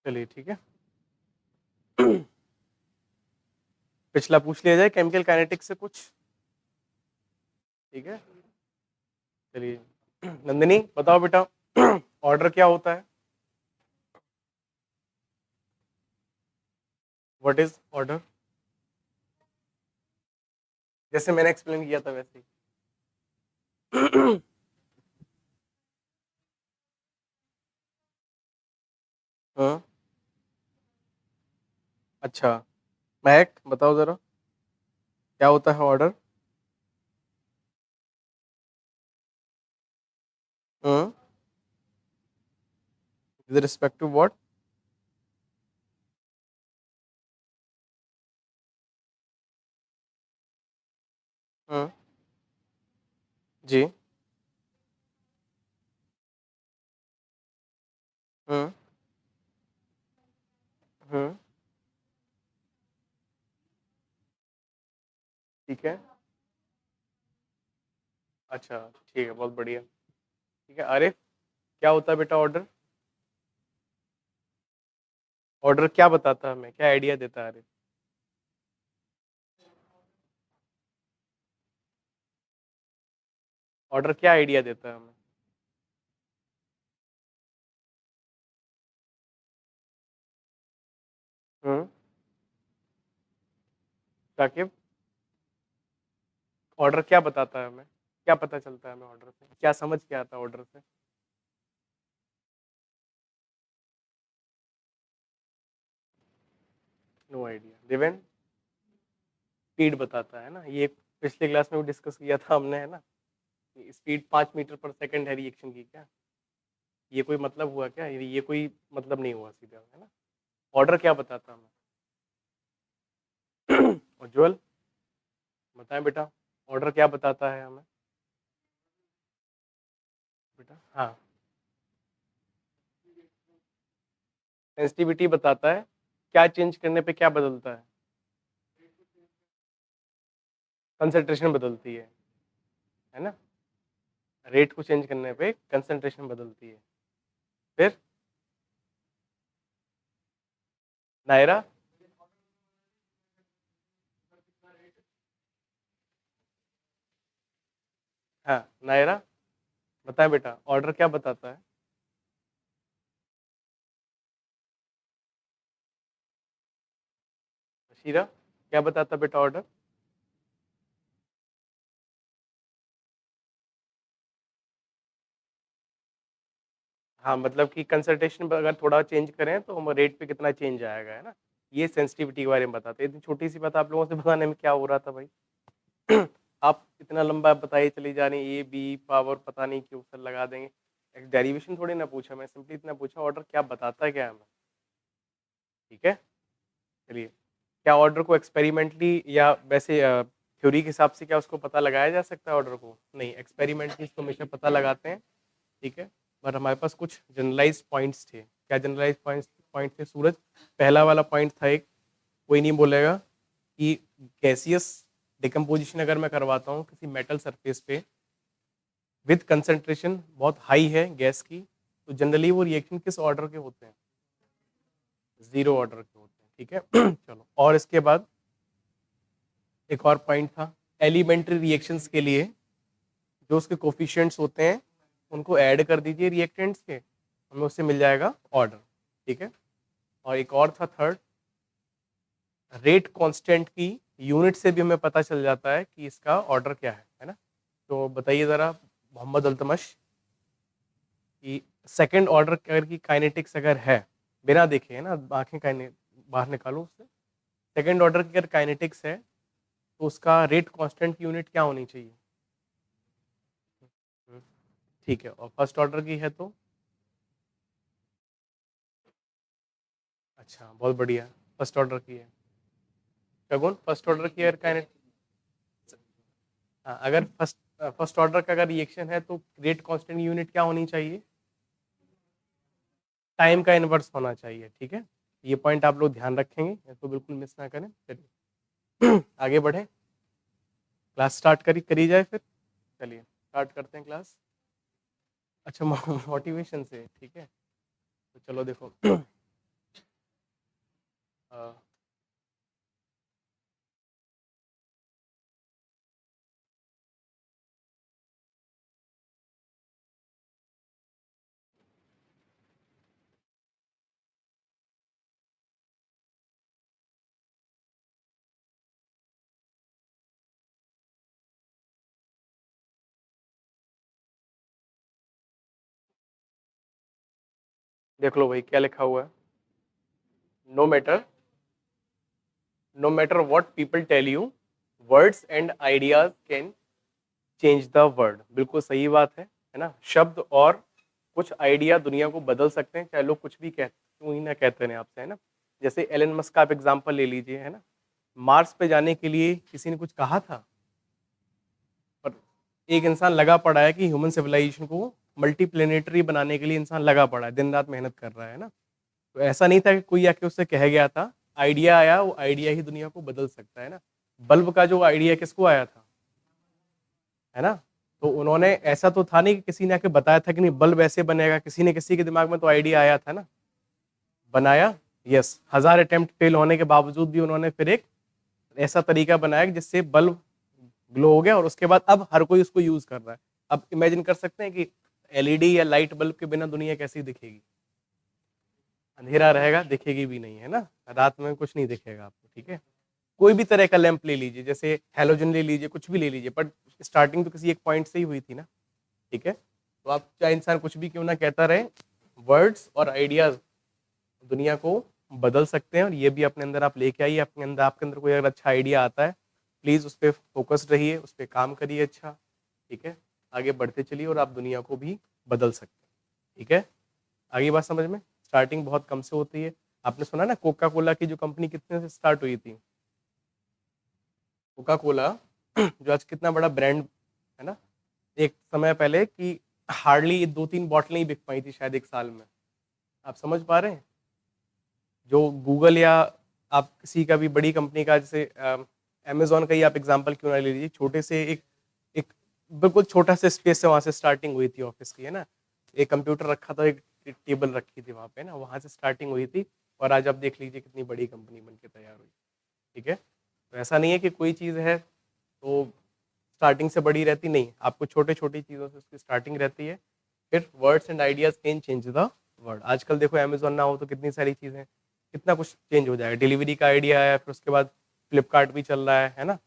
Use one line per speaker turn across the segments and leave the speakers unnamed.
चलिए ठीक है। पिछला पूछ लिया जाए केमिकल काइनेटिक्स से कुछ, ठीक है। चलिए नंदिनी बताओ बेटा, ऑर्डर क्या होता है? What is order? जैसे मैंने एक्सप्लेन किया था वैसे ही। हाँ, अच्छा, महक बताओ जरा, क्या होता है ऑर्डर? हाँ, विद रिस्पेक्ट टू व्हाट? हाँ, जी, हाँ, हाँ, ठीक है, अच्छा, ठीक है, बहुत बढ़िया। ठीक है, आरिफ क्या होता है बेटा ऑर्डर? ऑर्डर क्या बताता है हमें, क्या आइडिया देता है आरिफ? ऑर्डर क्या आइडिया देता है हमें? हम्म, ताकि ऑर्डर क्या बताता है हमें, क्या पता चलता है हमें ऑर्डर से, क्या समझ के आता है ऑर्डर से? No idea. देवेन? स्पीड बताता है ना, ये पिछले क्लास में भी डिस्कस किया था हमने, है ना? स्पीड 5 मीटर पर सेकंड है रिएक्शन की, क्या ये कोई मतलब हुआ क्या? ये कोई मतलब नहीं हुआ सीधा, है ना? ऑर्डर क्या बताता हमें? उज्जवल बताएं बेटा, ऑर्डर क्या बताता है हमें? बेटा हाँ, सेंसिटिविटी बताता है, क्या चेंज करने पे क्या बदलता है? कंसंट्रेशन बदलती है ना? रेट को चेंज करने पे कंसंट्रेशन बदलती है। फिर नायरा? हाँ, नायरा बताएं बेटा, ऑर्डर क्या बताता है? शीरा क्या बताता बेटा ऑर्डर? हाँ, मतलब कि कंसंट्रेशन अगर थोड़ा चेंज करें तो हम रेट पे कितना चेंज आएगा, है ना? ये सेंसिटिविटी के बारे में बताते हैं। इतनी छोटी सी बात आप लोगों से बताने में क्या हो रहा था भाई? आप इतना लंबा बताइए चली जा रही, ए बी पावर पता नहीं क्यों सर लगा देंगे। एक डेरिवेशन थोड़ी ना पूछा, मैं सिंपली इतना पूछा ऑर्डर क्या बताता है, क्या है हमें? ठीक है, चलिए। क्या ऑर्डर को एक्सपेरिमेंटली या वैसे थ्योरी के हिसाब से क्या उसको पता लगाया जा सकता है ऑर्डर को? नहीं, एक्सपेरिमेंटली इसको हमेशा पता लगाते हैं, ठीक है। पर हमारे पास कुछ जनरलाइज पॉइंट्स थे। क्या जनरलाइज पॉइंट्स पॉइंट थे सूरज? पहला वाला पॉइंट था एक, कोई नहीं बोलेगा, कि गैसियस डिकम्पोजिशन अगर मैं करवाता हूँ किसी मेटल सरफेस पे विद कंसंट्रेशन बहुत हाई है गैस की, तो जनरली वो रिएक्शन किस ऑर्डर के होते हैं? जीरो ऑर्डर के होते हैं, ठीक है। चलो, और इसके बाद एक और पॉइंट था, एलिमेंट्री रिएक्शंस के लिए जो उसके कोफिशिएंट्स होते हैं उनको ऐड कर दीजिए रिएक्टेंट्स के, हमें उससे मिल जाएगा ऑर्डर, ठीक है। और एक और था थर्ड, रेट कांस्टेंट की यूनिट से भी हमें पता चल जाता है कि इसका ऑर्डर क्या है ना? तो बताइए ज़रा मोहम्मद अल्तमश, कि सेकंड ऑर्डर अगर की काइनेटिक्स अगर है, बिना देखे, है ना, आंखें काइने बाहर निकालो उससे, सेकंड ऑर्डर की अगर काइनेटिक्स है तो उसका रेट कांस्टेंट की यूनिट क्या होनी चाहिए? हम्म, ठीक है, और फर्स्ट ऑर्डर की है तो? अच्छा, बहुत बढ़िया, फर्स्ट ऑर्डर की है। शगुन फर्स्ट ऑर्डर की अगर काइनेटिक्स, अगर फर्स्ट ऑर्डर का अगर रिएक्शन है तो रेट कांस्टेंट यूनिट क्या होनी चाहिए? टाइम का इनवर्स होना चाहिए, ठीक है। ये पॉइंट आप लोग ध्यान रखेंगे, इसको बिल्कुल मिस ना करें। चलिए आगे बढ़े, क्लास स्टार्ट करी जाए फिर। चलिए स्टार्ट करते हैं क्लास। अच्छा, मोटिवेशन से, ठीक है। तो चलो देखो, अ, देख लो भाई क्या लिखा हुआ है, no matter, no matter what people tell you, words and ideas can change the world. बिल्कुल सही बात है ना। शब्द और कुछ आइडिया दुनिया को बदल सकते हैं, चाहे लोग कुछ भी कहते क्यों ही ना कहते रहे आपसे, है ना। जैसे एलन मस्क का आप एग्जांपल ले लीजिए, है ना। मार्स पे जाने के लिए किसी ने कुछ कहा था, पर एक इंसान लगा पड़ा है कि ह्यूमन सिविलाइजेशन को मल्टीप्लेनेटरी बनाने के लिए इंसान लगा पड़ा है, दिन रात मेहनत कर रहा है ना। तो ऐसा नहीं था कि कोई आके उससे कह गया था, आइडिया आया, वो आइडिया ही दुनिया को बदल सकता है ना। बल्ब का जो आइडिया किसको आया था, है ना। तो उन्होंने, ऐसा तो था नहीं कि किसी ने आके बताया था कि नहीं बल्ब ऐसे बनेगा, किसी ने किसी के दिमाग में तो आइडिया आया था ना, बनाया। यस, 1000 अटेम्प्ट फेल होने के बावजूद भी उन्होंने फिर एक ऐसा तरीका बनाया कि जिससे बल्ब ग्लो हो गया, और उसके बाद अब हर कोई उसको यूज कर रहा है। अब इमेजिन कर सकते हैं कि एलईडी या लाइट बल्ब के बिना दुनिया कैसी दिखेगी। अंधेरा रहेगा, दिखेगी भी नहीं, है ना। रात में कुछ नहीं दिखेगा आपको, ठीक है। कोई भी तरह का लैंप ले लीजिए, जैसे हेलोजन ले लीजिए, कुछ भी ले लीजिए, बट स्टार्टिंग तो किसी एक पॉइंट से ही हुई थी ना, ठीक है। तो आप चाहे इंसान कुछ भी क्यों ना कहता रहे, वर्ड्स और आइडियाज दुनिया को बदल सकते हैं। और ये भी अपने अंदर आप लेके आइए, अपने अंदर, आपके अंदर कोई अगर अच्छा आइडिया आता है, प्लीज उस पर फोकस रहिए, उस पर काम करिए, अच्छा, ठीक है। आगे बढ़ते चलिए और आप दुनिया को भी बदल सकते हैं, ठीक है। आगे बात समझ में। स्टार्टिंग बहुत कम से होती है। आपने सुना ना कोका कोला की जो कंपनी कितने से स्टार्ट हुई थी, कोका कोला जो आज कितना बड़ा ब्रांड है ना। एक समय पहले कि हार्डली 2-3 बॉटलें ही बिक पाई थी शायद एक साल में। आप समझ पा रहे हैं। जो गूगल या आप किसी का भी बड़ी कंपनी का, जैसे अमेजोन का ही आप एग्जांपल क्यों ना ले लीजिए, छोटे से एक एक बिल्कुल छोटा से स्पेस से वहां से स्टार्टिंग हुई थी ऑफिस की, है ना। एक कंप्यूटर रखा था, एक टेबल रखी थी वहां पे ना, वहां से स्टार्टिंग हुई थी। और आज आप देख लीजिए कितनी बड़ी कंपनी बन के तैयार हुई, ठीक है। तो ऐसा नहीं है कि कोई चीज़ है तो स्टार्टिंग से बड़ी रहती, नहीं, आपको छोटे छोटी चीज़ों से उसकी स्टार्टिंग रहती है। फिर words and ideas can change the world. आजकल देखो अमेजोन ना हो तो कितनी सारी चीज़ें, कितना कुछ चेंज हो जाएगा। डिलीवरी का आइडिया आया, फिर उसके बाद फ्लिपकार्ट भी चल रहा है ना।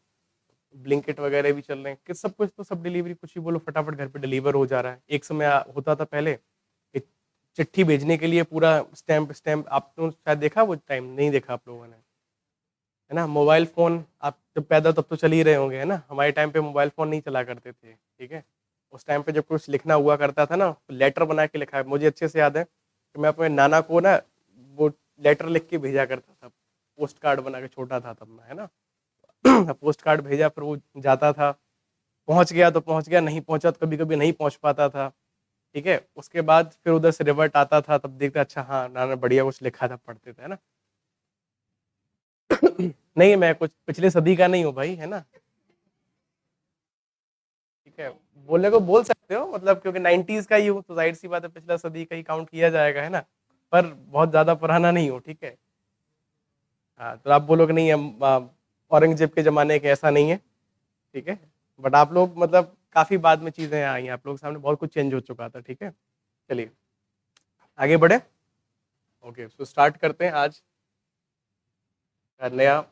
ब्लिंकिट वगैरह भी चल रहे हैं कि सब कुछ, तो सब डिलीवरी कुछ ही बोलो फटाफट घर पे डिलीवर हो जा रहा है। एक समय होता था पहले कि चिट्ठी भेजने के लिए पूरा स्टैम्प स्टैम्प, आपने शायद देखा वो टाइम, नहीं देखा आप लोगों ने, है ना। मोबाइल फोन आप जब पैदा तब तो चल ही रहे होंगे, है ना। हमारे टाइम पे मोबाइल फोन नहीं चला करते थे, ठीक है। उस टाइम पे जब कुछ लिखना हुआ करता था ना, लेटर बना के लिखा है, मुझे अच्छे से याद है कि मैं अपने नाना को ना वो लेटर लिख के भेजा करता था, पोस्ट कार्ड बना के, छोटा था तब मैं, है ना। पोस्ट कार्ड भेजा, फिर वो जाता था, पहुंच गया तो पहुंच गया, नहीं पहुंचा तो कभी कभी नहीं पहुंच पाता था, ठीक है। उसके बाद फिर उधर से रिवर्ट आता था, तब देखते अच्छा हाँ नाना बढ़िया कुछ लिखा था, पढ़ते थे, है ना। नहीं, मैं कुछ पिछले सदी का नहीं हूँ भाई, है ना, ठीक है। बोलने को बोल सकते हो, मतलब क्योंकि 90s का ही हूँ, तो जाहिर सी बात है पिछला सदी का ही काउंट किया जाएगा, है ना। पर बहुत ज्यादा पुराना नहीं हूँ, ठीक है। हाँ, तो आप बोलोगे नहीं हम औरंगजेब के जमाने के, ऐसा नहीं है, ठीक है। बट आप लोग मतलब काफी बाद में चीजें आई हैं, आप लोग के सामने बहुत कुछ चेंज हो चुका था, ठीक है। चलिए आगे बढ़े। ओके, तो स्टार्ट करते हैं आज का नया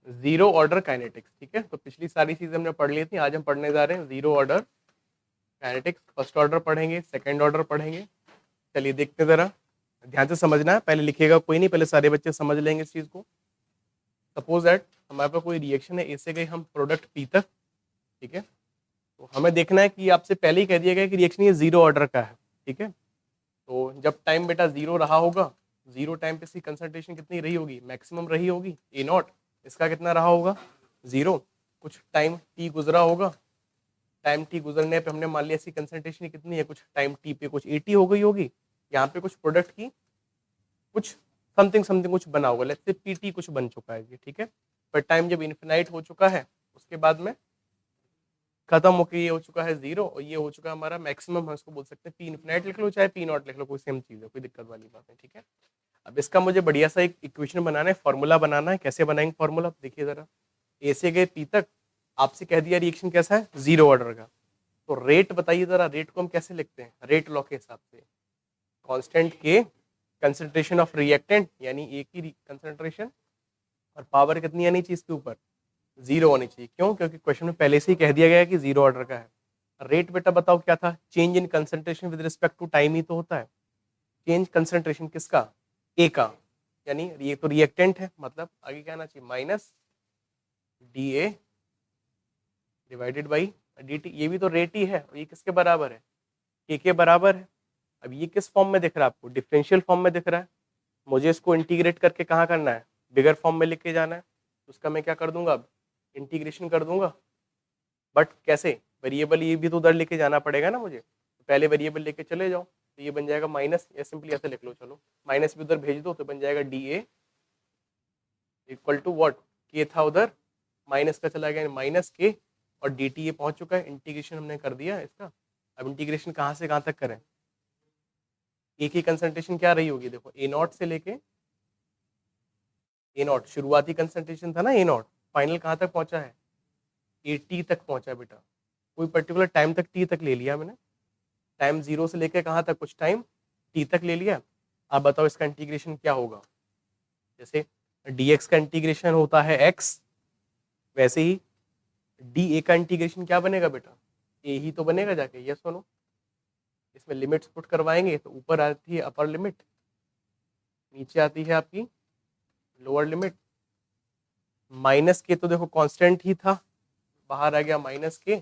जीरो ऑर्डर काइनेटिक्स, ठीक है। तो पिछली सारी चीजें हमने पढ़ ली थी, आज हम पढ़ने जा रहे हैं zero order kinetics. First order पढ़ेंगे, सेकंड ऑर्डर पढ़ेंगे। चलिए देखते जरा, ध्यान से समझना है, पहले लिखिएगा कोई नहीं, पहले सारे बच्चे समझ लेंगे इस चीज को। सपोज दैट हमारे पास कोई रिएक्शन है, ए से गई हम प्रोडक्ट पी तक, ठीक है। तो हमें देखना है कि आपसे पहले ही कह दिया गया कि रिएक्शन ये जीरो ऑर्डर का है, ठीक है। तो जब टाइम बेटा जीरो रहा होगा, जीरो टाइम पे इसकी कंसंट्रेशन कितनी रही होगी, मैक्सिमम रही होगी, ए नॉट। इसका कितना रहा होगा, जीरो। कुछ टाइम टी गुजरा होगा, टाइम टी गुजरने पे हमने मान लिया इसकी कंसंट्रेशन कितनी है, कुछ टाइम टी पे कुछ 80 हो गई होगी। यहाँ पे कुछ प्रोडक्ट की कुछ समथिंग समथिंग कुछ बना होगा, लेट्स से पीटी कुछ बन चुका है ये, ठीक है। पर टाइम जब इन्फिनाइट हो चुका है, उसके बाद में खत्म होकर ये हो चुका है जीरो, और ये हो चुका है हमारा मैक्सिमम, हम इसको बोल सकते हैं पी इन्फिनाइट लिख लो चाहे पी नॉट लिख लो, कोई सेम चीज है, कोई दिक्कत वाली बात है, ठीक है। अब इसका मुझे बढ़िया सा एक इक्वेशन बनाना है, फॉर्मूला बनाना है। कैसे बनाएंगे फॉर्मूला, देखिए जरा। ए से गए पी तक, आपसे कह दिया रिएक्शन कैसा है, जीरो ऑर्डर का। तो रेट बताइए जरा, रेट को हम कैसे लिखते हैं, रेट लॉ के हिसाब से। कांस्टेंट के कंसंट्रेशन ऑफ रिएक्टेंट, यानी एक ही कंसंट्रेशन, और पावर कितनी आनी चाहिए इसके ऊपर, जीरो होनी चाहिए। क्यों? क्योंकि क्वेश्चन में पहले से ही कह दिया गया है कि जीरो ऑर्डर का है। रेट बेटा बताओ क्या था, change in concentration with respect to time ही तो होता है। चेंज कंसंट्रेशन किसका, ए का, यानी ये तो रिएक्टेंट है, मतलब आगे क्या आना चाहिए, minus D A divided by D T. ये भी तो रेट ही है, ये किसके बराबर है, के बराबर है। अब ये किस फॉर्म में दिख रहा है आपको, डिफरेंशियल फॉर्म में दिख रहा है। मुझे इसको इंटीग्रेट करके कहाँ करना है, बिगर फॉर्म में लेके जाना है। उसका मैं क्या कर दूंगा, अब इंटीग्रेशन कर दूंगा। बट कैसे, वेरिएबल ये भी तो उधर लेके जाना पड़ेगा ना मुझे, तो पहले वेरिएबल लेके चले जाओ। तो ये बन जाएगा माइनस, या सिंपली ऐसे लिख लो, चलो माइनस भी उधर भेज दो, तो बन जाएगा D A equal to what, K था उधर, माइनस का चला गया माइनस के, और डी टी ये पहुंच चुका है, इंटीग्रेशन हमने कर दिया इसका। अब इंटीग्रेशन कहाँ से कहाँ तक करें, ए की कंसंट्रेशन क्या रही होगी, देखो ए नॉट से लेके, ए नॉट शुरुआती कंसंट्रेशन था ना ए नॉट, फाइनल कहाँ तक पहुंचा है, ए टी तक पहुंचा बेटा। कोई पर्टिकुलर टाइम तक टी तक ले लिया मैंने, टाइम जीरो से लेके कहाँ तक, कुछ टाइम टी तक ले लिया। अब बताओ इसका इंटीग्रेशन क्या होगा, जैसे dx का इंटीग्रेशन होता है x, वैसे ही dA का इंटीग्रेशन क्या बनेगा बेटा, a ही तो बनेगा जाके, यस सुनो। इसमें लिमिट्स पुट करवाएंगे तो ऊपर आती है अपर लिमिट, नीचे आती है आपकी लोअर लिमिट। माइनस के तो देखो कांस्टेंट ही था, बाहर आ गया माइनस के,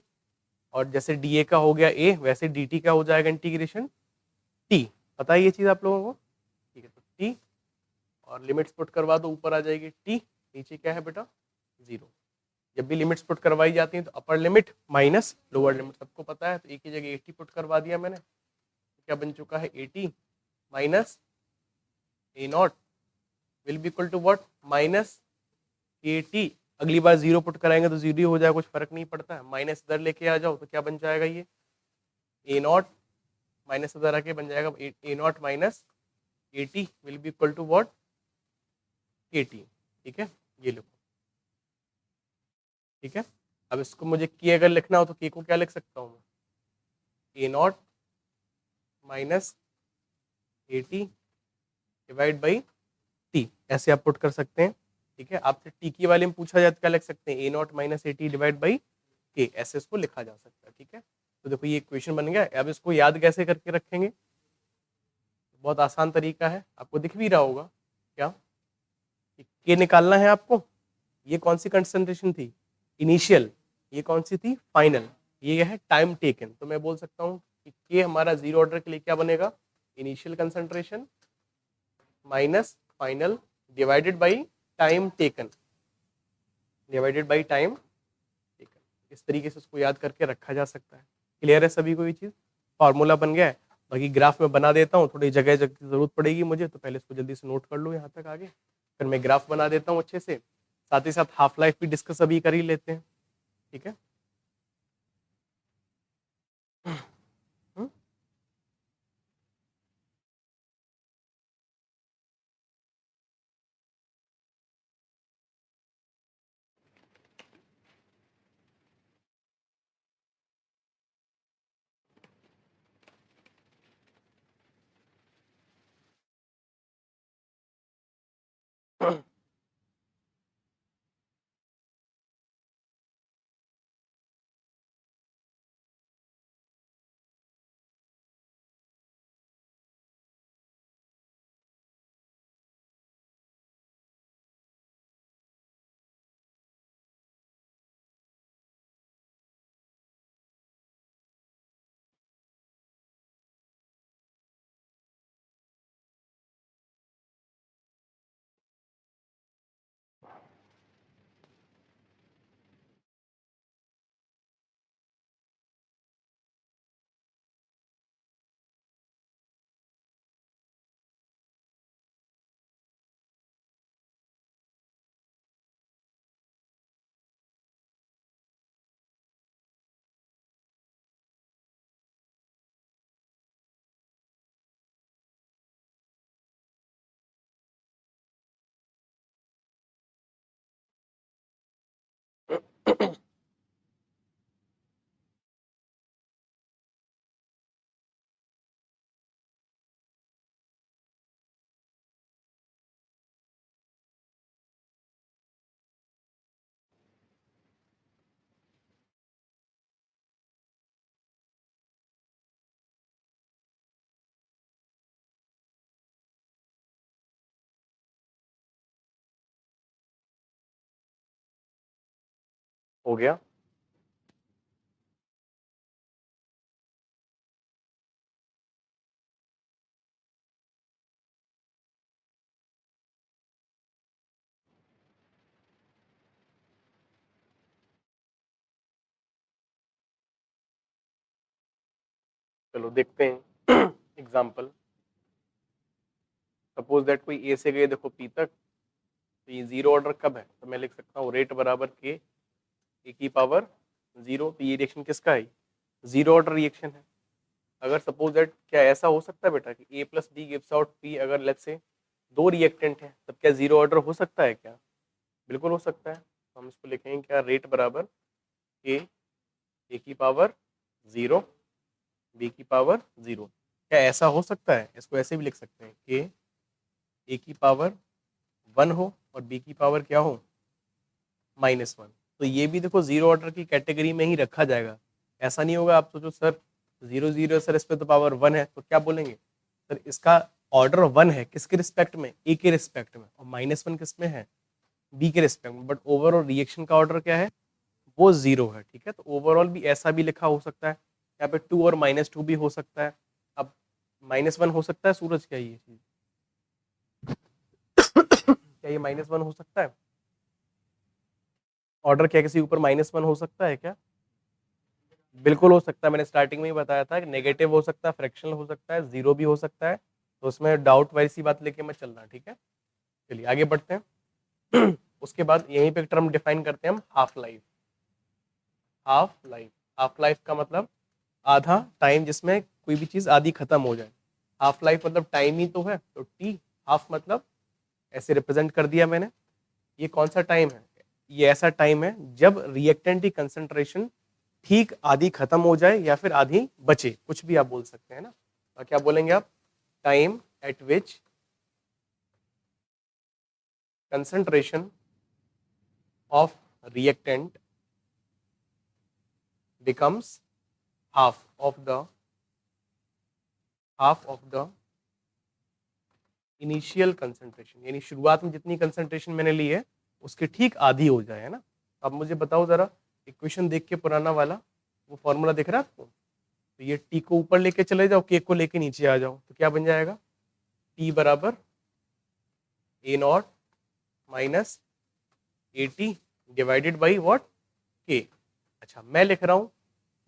और जैसे dA का हो गया a, वैसे dt का हो जाएगा इंटीग्रेशन t। पता है ये चीज आप लोगों को, ठीक है। तो t और लिमिट्स पुट करवा दो, ऊपर आ जाएगी t, नीचे क्या है बेटा, जीरो। जब भी लिमिट्स पुट करवाई जाती हैं तो upper limit minus lower limit, सबको पता है। तो एक ही जगह 80 पुट करवा दिया मैंने, तो क्या बन चुका है 80 minus A not will be equal to what, minus 80। अगली बार जीरो पुट कराएंगे तो जीरो हो जाएगा, कुछ फर्क नहीं पड़ता है। माइनस इधर लेके आ जाओ तो क्या बन जाएगा, ये ए नॉट माइनस इधर आके बन जाएगा a naught minus 80 will be equal to what, 80। ठीक है, ये लिखो, ठीक है। अब इसको मुझे के अगर लिखना हो तो के को क्या लिख सकता हूँ मैं, a naught minus 80 divide by t, ऐसे आप पुट कर सकते हैं। ठीक है, आपसे टी की वाले में पूछा जाए तो क्या लिख सकते हैं, ए नॉट माइनस 80 डिवाइड बाई के, ऐसे इसको लिखा जा सकता है। ठीक है, तो देखो ये इक्वेशन बन गया। अब इसको याद कैसे करके रखेंगे, बहुत आसान तरीका है, आपको दिख भी रहा होगा क्या, के निकालना है आपको। ये कौन सी कंसंट्रेशन थी, इनिशियल, ये कौन सी थी, फाइनल। ये है टाइम टेकन, तो मैं बोल सकता हूँ कि के हमारा जीरो ऑर्डर के लिए क्या बनेगा, initial concentration minus final divided by time taken, divided by time taken. इस तरीके से उसको याद करके रखा जा सकता है। क्लियर है सभी को ये चीज, फॉर्मूला बन गया है। बाकी ग्राफ में बना देता हूँ, थोड़ी जगह जगह की जरूरत पड़ेगी मुझे, तो पहले इसको जल्दी से नोट कर लो यहाँ तक आगे, फिर मैं ग्राफ बना देता हूँ अच्छे से। साथ ही साथ हाफ लाइफ भी डिस्कस अभी कर ही लेते हैं। ठीक है, हम्म? हो गया। चलो देखते हैं एग्जाम्पल। सपोज दैट कोई ए से गए देखो पी तक, तो ये जीरो ऑर्डर कब है, तो मैं लिख सकता हूँ रेट बराबर के ए की पावर जीरो। तो ये रिएक्शन किसका है, जीरो ऑर्डर रिएक्शन है। अगर सपोज दैट क्या ऐसा हो सकता है बेटा कि a plus b gives out p, अगर लेट्स से दो रिएक्टेंट हैं तब क्या जीरो ऑर्डर हो सकता है क्या, बिल्कुल हो सकता है। तो हम इसको लिखेंगे क्या, रेट बराबर के ए की पावर जीरो बी की पावर जीरो। क्या ऐसा हो सकता है, इसको ऐसे भी लिख सकते हैं कि ए की पावर वन हो और बी की पावर क्या हो, माइनस वन। तो ये भी देखो जीरो ऑर्डर की कैटेगरी में ही रखा जाएगा। ऐसा नहीं होगा आप सोचो सर जीरो जीरो सर इस पे तो पावर वन है, तो क्या बोलेंगे सर इसका ऑर्डर वन है किसके रिस्पेक्ट में, ए के रिस्पेक्ट में, और माइनस वन किस में है, बी के रिस्पेक्ट में। बट ओवरऑल रिएक्शन का ऑर्डर क्या है, वो जीरो है। ठीक है, तो ओवरऑल भी ऐसा भी लिखा हो सकता है, यहाँ पे टू और माइनस टू भी हो सकता है। अब माइनस वन हो सकता है सूरज, क्या ये चीज क्या ये माइनस वन हो सकता है, ऑर्डर क्या किसी ऊपर माइनस वन हो सकता है क्या, बिल्कुल हो सकता है। मैंने स्टार्टिंग में ही बताया था कि नेगेटिव हो सकता है, फ्रैक्शनल हो सकता है, जीरो भी हो सकता है। तो उसमें डाउट वाली सी बात लेके मैं चल रहा, ठीक है। चलिए आगे बढ़ते हैं। उसके बाद यहीं पे एक टर्म डिफाइन करते हैं हम, half life. Half life, half life का मतलब आधा टाइम जिसमें कोई भी चीज आधी खत्म हो जाए। हाफ लाइफ मतलब टाइम ही तो है, तो टी हाफ मतलब ऐसे रिप्रेजेंट कर दिया मैंने। ये कौन सा टाइम है, ये ऐसा टाइम है जब रिएक्टेंट की कंसंट्रेशन ठीक आधी खत्म हो जाए या फिर आधी बचे, कुछ भी आप बोल सकते हैं ना। और क्या बोलेंगे आप, time eight which concentration of reactant becomes half of the initial concentration, यानी शुरुआत में जितनी कंसंट्रेशन मैंने ली है उसके ठीक आधी हो जाए, है ना। अब मुझे बताओ जरा, इक्वेशन देख के पुराना वाला वो फॉर्मूला दिख रहा है आपको, तो ये टी को ऊपर लेके चले जाओ, के को लेके नीचे आ जाओ, तो क्या बन जाएगा, टी बराबर a naught minus a t divided by what, k. अच्छा मैं लिख रहा हूँ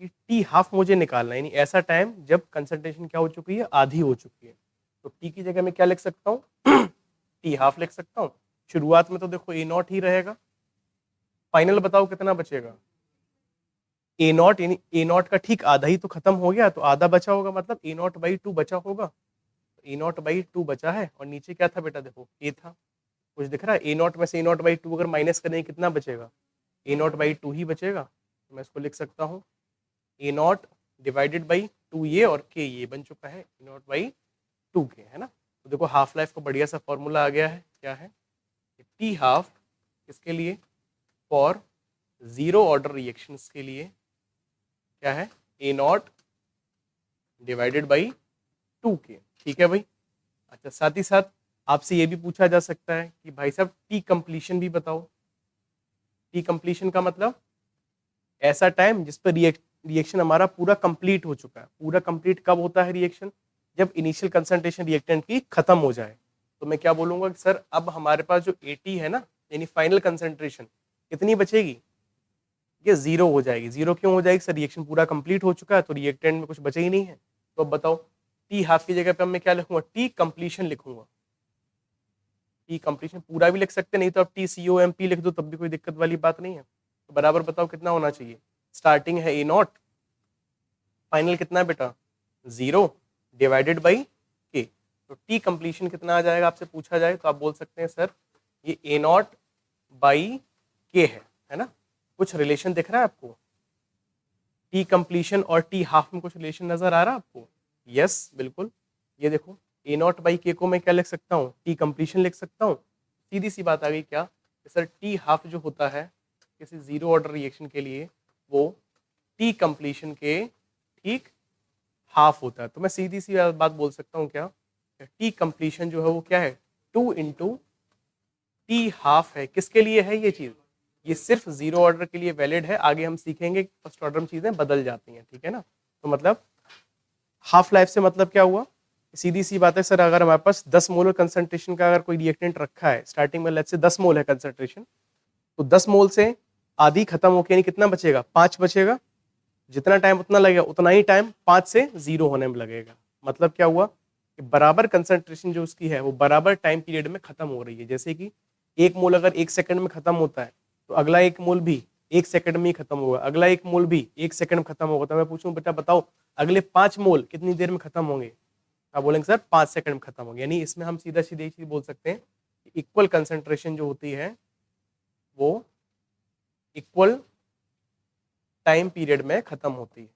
कि टी हाफ मुझे निकालना है, यानी ऐसा टाइम जब कंसंट्रेशन क्या हो चुकी है, आधी हो चुकी है। तो टी की जगह मैं क्या लिख सकता हूँ, टी हाफ लिख सकता हूँ। शुरुआत में तो देखो ए नॉट ही रहेगा, फाइनल बताओ कितना बचेगा, ए नॉट, यानी ए नॉट का ठीक आधा ही तो खत्म हो गया, तो आधा बचा होगा, मतलब ए नॉट बाई टू बचा होगा। ए नॉट बाई टू बचा है, और नीचे क्या था बेटा, देखो ए था, कुछ दिख रहा है, ए नॉट में से ए नॉट बाई टू अगर माइनस करें कितना बचेगा, ए नॉट बाई टू ही बचेगा। तो मैं इसको लिख सकता हूँ ए नॉट डिवाइडेड बाई टू, ये और के ये बन चुका है ए नॉट बाई टू के, है ना। तो देखो हाफ लाइफ का बढ़िया सा फॉर्मूला आ गया है, क्या है, टी हाफ किसके लिए, फॉर जीरो ऑर्डर रिएक्शंस के लिए क्या है, ए नॉट डिवाइडेड बाई टू के। ठीक है भाई। अच्छा साथ ही साथ आपसे ये भी पूछा जा सकता है कि भाई साहब टी कंप्लीशन भी बताओ। टी कंप्लीशन का मतलब ऐसा टाइम जिस पर रिएक्शन हमारा पूरा कंप्लीट हो चुका है। पूरा कंप्लीट कब होता है रिएक्शन, जब इनिशियल कंसंट्रेशन रिएक्टेंट की खत्म हो जाए। तो मैं क्या बोलूंगा कि सर अब हमारे पास जो एटी है ना, यानी फाइनल कंसंट्रेशन कितनी बचेगी, ये जीरो हो जाएगी। जीरो क्यों हो जाएगी सर, रिएक्शन पूरा कंप्लीट हो चुका है, तो रिएक्टेंट में कुछ बचा ही नहीं है। तो अब बताओ टी हाफ की जगह पे मैं क्या लिखूंगा, टी कंप्लीशन लिखूंगा। टी कंप्लीशन पूरा भी लिख सकते, नहीं तो आप T C O M P लिख दो, तब भी कोई दिक्कत वाली बात नहीं है। तो बराबर बताओ कितना होना चाहिए, स्टार्टिंग है ए नॉट, फाइनल कितना है बेटा, जीरो डिवाइडेड बाई के। तो टी कंप्लीशन कितना आ जाएगा आपसे पूछा जाए, तो आप बोल सकते हैं सर ये ए नॉट बाई के है ना। कुछ रिलेशन दिख रहा है आपको, टी कंप्लीशन और टी हाफ में कुछ रिलेशन नजर आ रहा है आपको, यस बिल्कुल। ये देखो ए नॉट बाई के को मैं क्या लिख सकता हूँ, टी कंप्लीशन लिख सकता हूँ। सीधी सी बात आ गई क्या, सर टी हाफ जो होता है किसी जीरो ऑर्डर रिएक्शन के लिए, वो टी कंप्लीशन के ठीक हाफ होता है। तो मैं सीधी सी बात बोल सकता हूँ क्या, टी कंप्लीशन जो है वो क्या है, टू इंटू टी हाफ है। किसके लिए है ये चीज, ये सिर्फ जीरो ऑर्डर के लिए वैलिड है, आगे हम सीखेंगे कि फर्स्ट ऑर्डर में चीजें बदल जाती हैं, ठीक है ना। तो मतलब हाफ लाइफ से मतलब क्या हुआ, सीधी सी बात है सर, अगर हमारे पास 10 मोलर कंसंट्रेशन का अगर कोई रिएक्टेंट रखा है स्टार्टिंग में, लेट्स से 10 मोल है कंसंट्रेशन, तो 10 मोल से आधी खत्म होके यानी कितना बचेगा, 5 बचेगा। जितना टाइम उतना लगेगा, उतना ही टाइम 5 से 0 होने में लगेगा। मतलब क्या हुआ कि बराबर कंसंट्रेशन जो उसकी है वो बराबर टाइम पीरियड में खत्म हो रही है। जैसे कि एक मोल अगर 1 सेकंड में खत्म होता है, तो अगला एक मोल भी 1 सेकंड में ही खत्म होगा, अगला एक मोल भी 1 सेकंड में खत्म होगा। तो मैं पूछूं बेटा बताओ अगले 5 मोल कितनी देर में खत्म होंगे, आप बोलेंगे सर 5 सेकंड में खत्म होंगे। यानी इसमें हम सीधा सीधे एक चीज बोल सकते हैं, इक्वल कंसंट्रेशन जो होती है वो इक्वल टाइम पीरियड में खत्म होती है।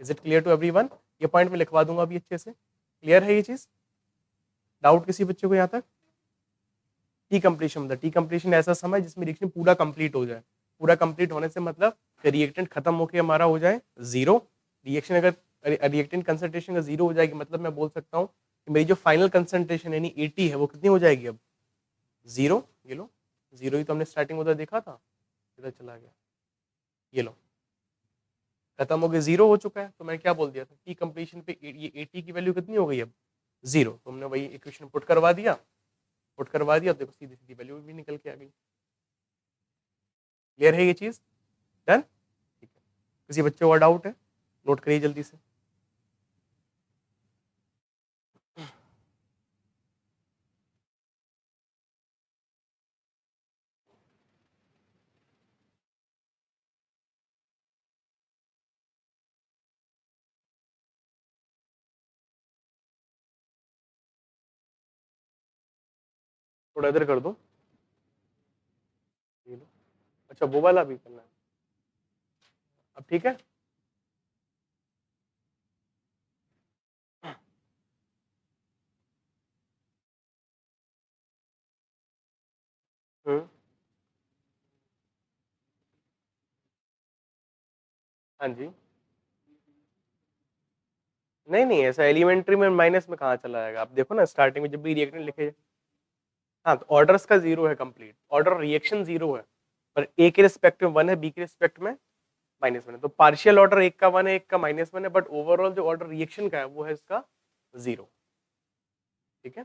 Is it clear to everyone? ये पॉइंट में लिखवा दूंगा अभी अच्छे से। क्लियर है ये चीज? डाउट किसी बच्चे को यहाँ तक? टी कंप्लीशन मतलब टी कंप्लीशन ऐसा समय जिसमें रिएक्शन पूरा कंप्लीट हो जाए। पूरा कंप्लीट होने से मतलब रिएक्टेंट खत्म होकर हमारा हो जाए जीरो। रिएक्शन अगर रिएक्टेंट कंसंट्रेशन का जीरो हो जाएगी, मतलब मैं बोल सकता हूँ कि मेरी जो फाइनल कंसंट्रेशन यानी 80 है वो कितनी हो जाएगी अब, जीरो। ये लो जीरो ही तो हमने स्टार्टिंग उधर देखा था, इधर चला गया, ये लो खत्म हो गया, जीरो हो चुका है। तो मैंने क्या बोल दिया था, टी कंप्लीशन पे ये 80 की वैल्यू कितनी हो गई अब, जीरो। तो हमने वही इक्वेशन पुट करवा दिया, देखो सीधी सीधी वैल्यू भी निकल के आ गई। क्लियर है ये चीज? डन? ठीक है, किसी बच्चे को डाउट है नोट करिए जल्दी से। थोड़ा इधर कर दो, ये लो। अच्छा वो वाला भी करना है, अब ठीक है। हम्म, हाँ जी। नहीं नहीं, ऐसा एलिमेंट्री में माइनस में कहाँ चला जाएगा, आप देखो ना स्टार्टिंग में जब भी रिएक्टेंट लिखे। हाँ तो ऑर्डर्स का जीरो है, कंप्लीट ऑर्डर रिएक्शन जीरो है, पर ए के रिस्पेक्ट में वन है, बी के रिस्पेक्ट में माइनस वन है। तो पार्शियल ऑर्डर एक का वन है, एक का माइनस वन है, बट ओवरऑल जो ऑर्डर रिएक्शन का है वो है इसका जीरो। ठीक है,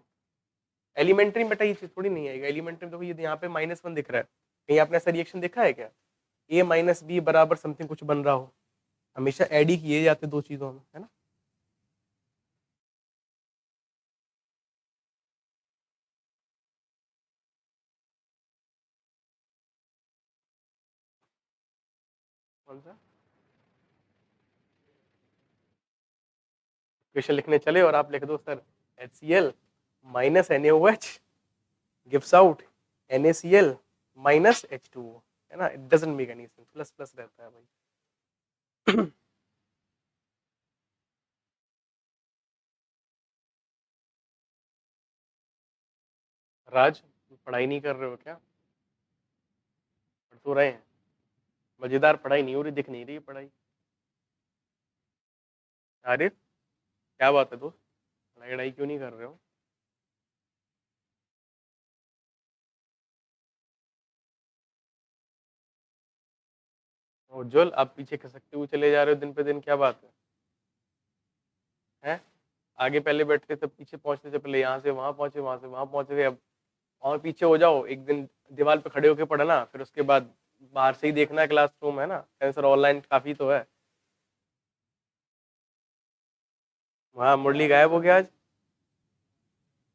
एलिमेंट्री में बेटा ये चीज थोड़ी नहीं आएगा। एलिमेंट्री में देखो ये यहाँ पे माइनस वन दिख रहा है, कहीं आपने ऐसा रिएक्शन देखा है क्या, ए माइनस बी बराबर समथिंग कुछ बन रहा हो? हमेशा एड ही किए जाते दो चीजों में, है ना। कौन सा क्वेश्चन लिखने चले और आप लिख दो sir HCl minus NaOH gives out NaCl minus H2O, है ना। It doesn't make any sense, plus plus रहता है भाई। राज पढ़ाई नहीं कर रहे हो क्या? पढ़ तो रहे हैं, मजेदार पढ़ाई नहीं हो रही, दिख नहीं रही पढ़ाई। आरिफ क्या बात है दोस्त, पढ़ाई वढ़ाई क्यों नहीं कर रहे हो? उज्जवल आप पीछे खसकते हुए चले जा रहे हो दिन पे दिन, क्या बात है? हैं? आगे पहले बैठते थे, पीछे पहुंचते थे, पहले यहाँ से वहां पहुंचे, वहां से वहां पहुंच गए, अब और पीछे हो जाओ। एक दिन दीवार पे खड़े होके पढ़ना, फिर उसके बाद बाहर से ही देखना है क्लासरूम, है ना। आंसर ऑनलाइन काफी तो है। वहाँ मुरली गायब हो गया आज,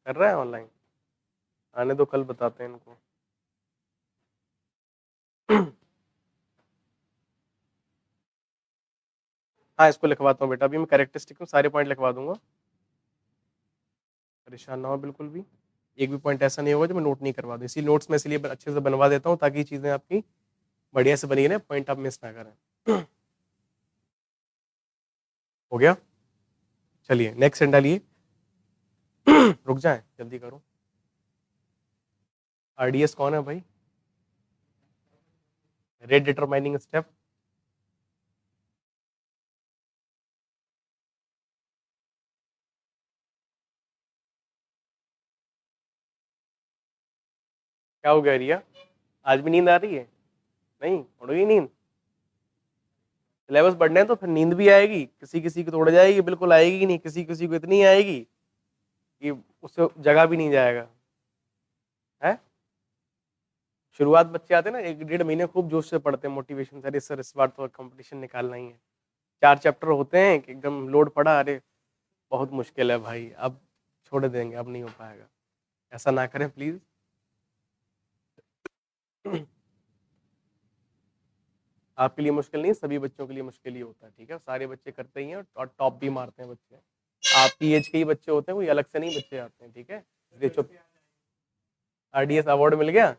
कर रहा है ऑनलाइन? आने दो, कल बताते हैं इनको। हाँ इसको लिखवाता हूँ बेटा, अभी मैं करेक्टरिस्टिक में सारे पॉइंट लिखवा दूंगा, परेशान ना हो बिल्कुल भी। एक भी पॉइंट ऐसा नहीं होगा जो मैं नोट नहीं करवा दूँ, इसी नोट्स में इसलिए अच्छे से बनवा देता हूँ ताकि चीजें आपकी बढ़िया से बनी रहे, पॉइंट आप मिस ना करें। हो गया, चलिए नेक्स्ट सेंड डालिए। रुक जाए, जल्दी करो। RDS कौन है भाई? Rate determining step. क्या हो गया रिया, आज भी नींद आ रही है? नहीं उड़ेगी नींद, सिलेबस बढ़ने तो फिर नींद भी आएगी, किसी किसी को तो उड़ जाएगी, बिल्कुल आएगी नहीं, किसी किसी को इतनी आएगी कि उससे जगह भी नहीं जाएगा है। शुरुआत बच्चे आते हैं ना 1-1.5 महीने खूब जोश से पढ़ते हैं, मोटिवेशन, अरे सर इस बार तो कंपटीशन निकालना ही है, 4 चैप्टर होते हैं कि एकदम लोड पड़ा, अरे बहुत मुश्किल है भाई, अब छोड़ देंगे, अब नहीं हो पाएगा। ऐसा ना करें प्लीज। आपके लिए मुश्किल नहीं, सभी बच्चों के लिए मुश्किल ही होता है, ठीक है, सारे बच्चे करते ही हैं और टॉप भी मारते हैं बच्चे, आपकी एज के ही बच्चे होते हैं, कोई अलग से नहीं बच्चे आते हैं, ठीक है। इसलिए चुप। RDS अवार्ड मिल गया,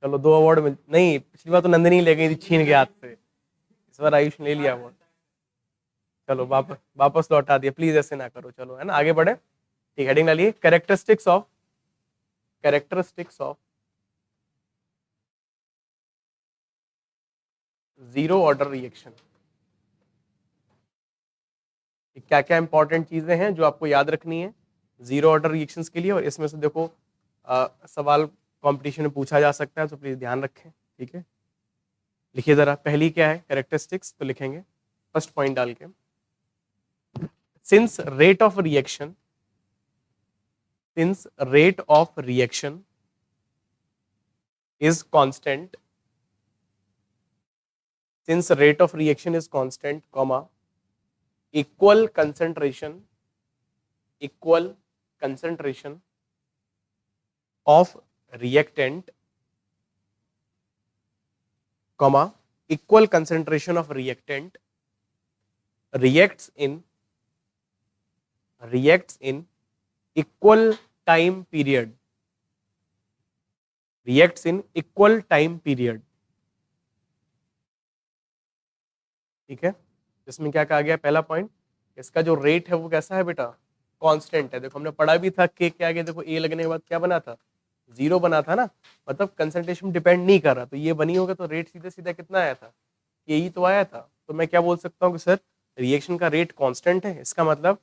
चलो 2 अवार्ड मिल, नहीं पिछली बार तो नंदिनी ले गई थी छीन के हाथ से, इस बार आयुष ने ले लिया अवार्ड। चलो वापस वापस लौटा दिया, प्लीज ऐसे ना करो, चलो है ना, आगे बढ़े। ठीक, हेडिंग डालिए, characteristics of zero order reaction. क्या क्या इंपॉर्टेंट चीजें हैं जो आपको याद रखनी है जीरो ऑर्डर रिएक्शंस के लिए, और इसमें से देखो सवाल कंपटीशन में पूछा जा सकता है, तो प्लीज ध्यान रखें, ठीक है। लिखिए जरा, पहली क्या है कैरेक्टरिस्टिक्स, तो लिखेंगे फर्स्ट पॉइंट डाल के, since rate of reaction is constant, since rate of reaction is constant, comma, equal concentration of reactant, comma, equal concentration of reactant reacts in equal time period, reacts in equal time period, ठीक है। इसमें क्या कहा गया, पहला point, इसका जो rate है वो कैसा है बेटा, कांस्टेंट है। देखो हमने पढ़ा भी था के के आगे देखो ए लगने के बाद क्या बना था, जीरो बना था ना, मतलब कंसंट्रेशन डिपेंड नहीं कर रहा, तो ये बनी होगा तो रेट सीधे सीधा कितना आया था, यही तो आया था। तो मैं क्या बोल सकता हूँ कि सर रिएक्शन का रेट कांस्टेंट है, इसका मतलब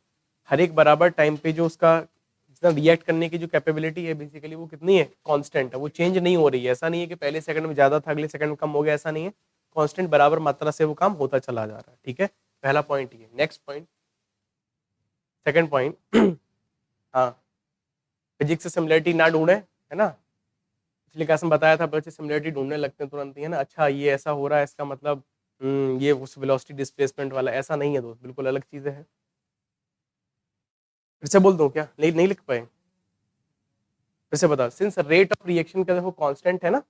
हर एक बराबर टाइम पे जो उसका जितना रिएक्ट करने की जो कैपेबिलिटी है बेसिकली वो कितनी है, कांस्टेंट है, वो चेंज नहीं हो रही है। ऐसा नहीं है कि पहले सेकंड में ज्यादा था अगले सेकंड में कम हो गया, ऐसा नहीं है, कांस्टेंट बराबर मात्रा से वो काम होता चला जा रहा है, ठीक है। पहला पॉइंट ये। नेक्स्ट पॉइंट, सेकंड पॉइंट, हाँ, फिजिक्स से सिमिलरिटी ना ढूंढे, है ना, पिछले क्लास में बताया था बच्चे सिमिलरिटी ढूंढने लगते हैं तुरंत ही, है ना, अच्छा ये ऐसा हो रहा है इसका मतलब ये उस वेलोसिटी डिस्प्लेसमेंट वाला, ऐसा नहीं है दोस्त, बिल्कुल अलग चीजें हैं। फिर से बोल दूं क्या, नहीं नहीं लिख पाए, फिर से बता, सिंस रेट ऑफ रिएक्शन का देखो कांस्टेंट है ना,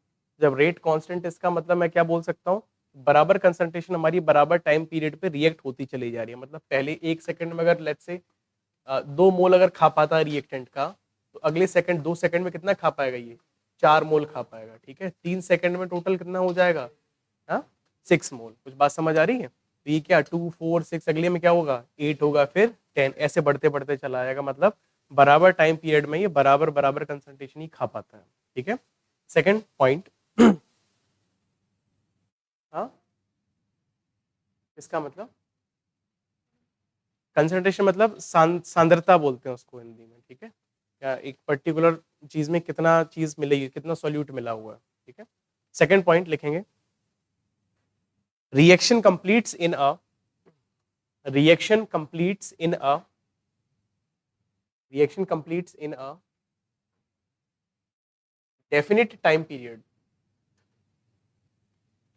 जब रेट कांस्टेंट, इसका मतलब मैं क्या बोल सकता हूँ, बराबर कंसंट्रेशन हमारी बराबर टाइम पीरियड पे रिएक्ट होती चली जा रही है, मतलब पहले 1 सेकंड में अगर लेट्स से 2 मोल अगर खा पाता है रिएक्टेंट का, तो अगले सेकंड 2 सेकंड में कितना खा पाएगा, ये 4 मोल खा पाएगा, ठीक है। 3 सेकंड में टोटल कितना हो जाएगा, हाँ 6 मोल। कुछ बात समझ आ रही है, तो ये क्या 2 4 6, अगले में क्या होगा 8 होगा, फिर 10, ऐसे बढ़ते बढ़ते चला जाएगा, मतलब बराबर टाइम पीरियड में ये बराबर बराबर कंसंट्रेशन ही खा पाता है, ठीक है। सेकंड पॉइंट, हाँ, इसका मतलब कंसंट्रेशन मतलब सांद्रता बोलते हैं उसको हिंदी में, ठीक है, या एक पर्टिकुलर चीज में कितना चीज मिलेगी, कितना सॉल्यूट मिला हुआ है, ठीक है। सेकंड पॉइंट लिखेंगे, reaction completes in a reaction completes in a reaction completes in a definite time period,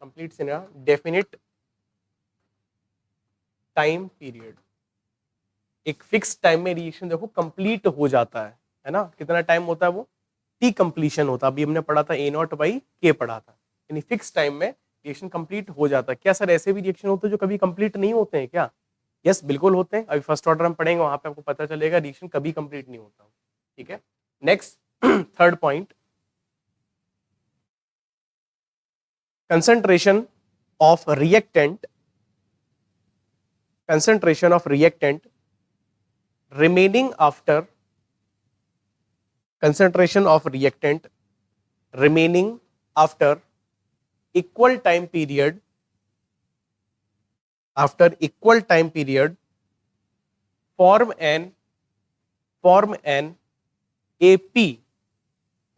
completes in a definite time period, एक फिक्स टाइम में रिएक्शन देखो कंप्लीट हो जाता है ना, कितना टाइम होता है वो, टी कंप्लीशन होता है, अभी हमने पढ़ा था ए नॉट बाई के पढ़ा था, यानी फिक्स टाइम में रिएक्शन कंप्लीट हो जाता है। क्या सर ऐसे भी रिएक्शन होते हैं जो कभी कंप्लीट नहीं होते हैं क्या, यस बिल्कुल होते हैं, अभी फर्स्ट ऑर्डर हम पढ़ेंगे वहां पे आपको पता चलेगा रिएक्शन कभी कंप्लीट नहीं होता, ठीक है। Next, third point, concentration of reactant remaining after concentration of reactant remaining after equal time period form an AP,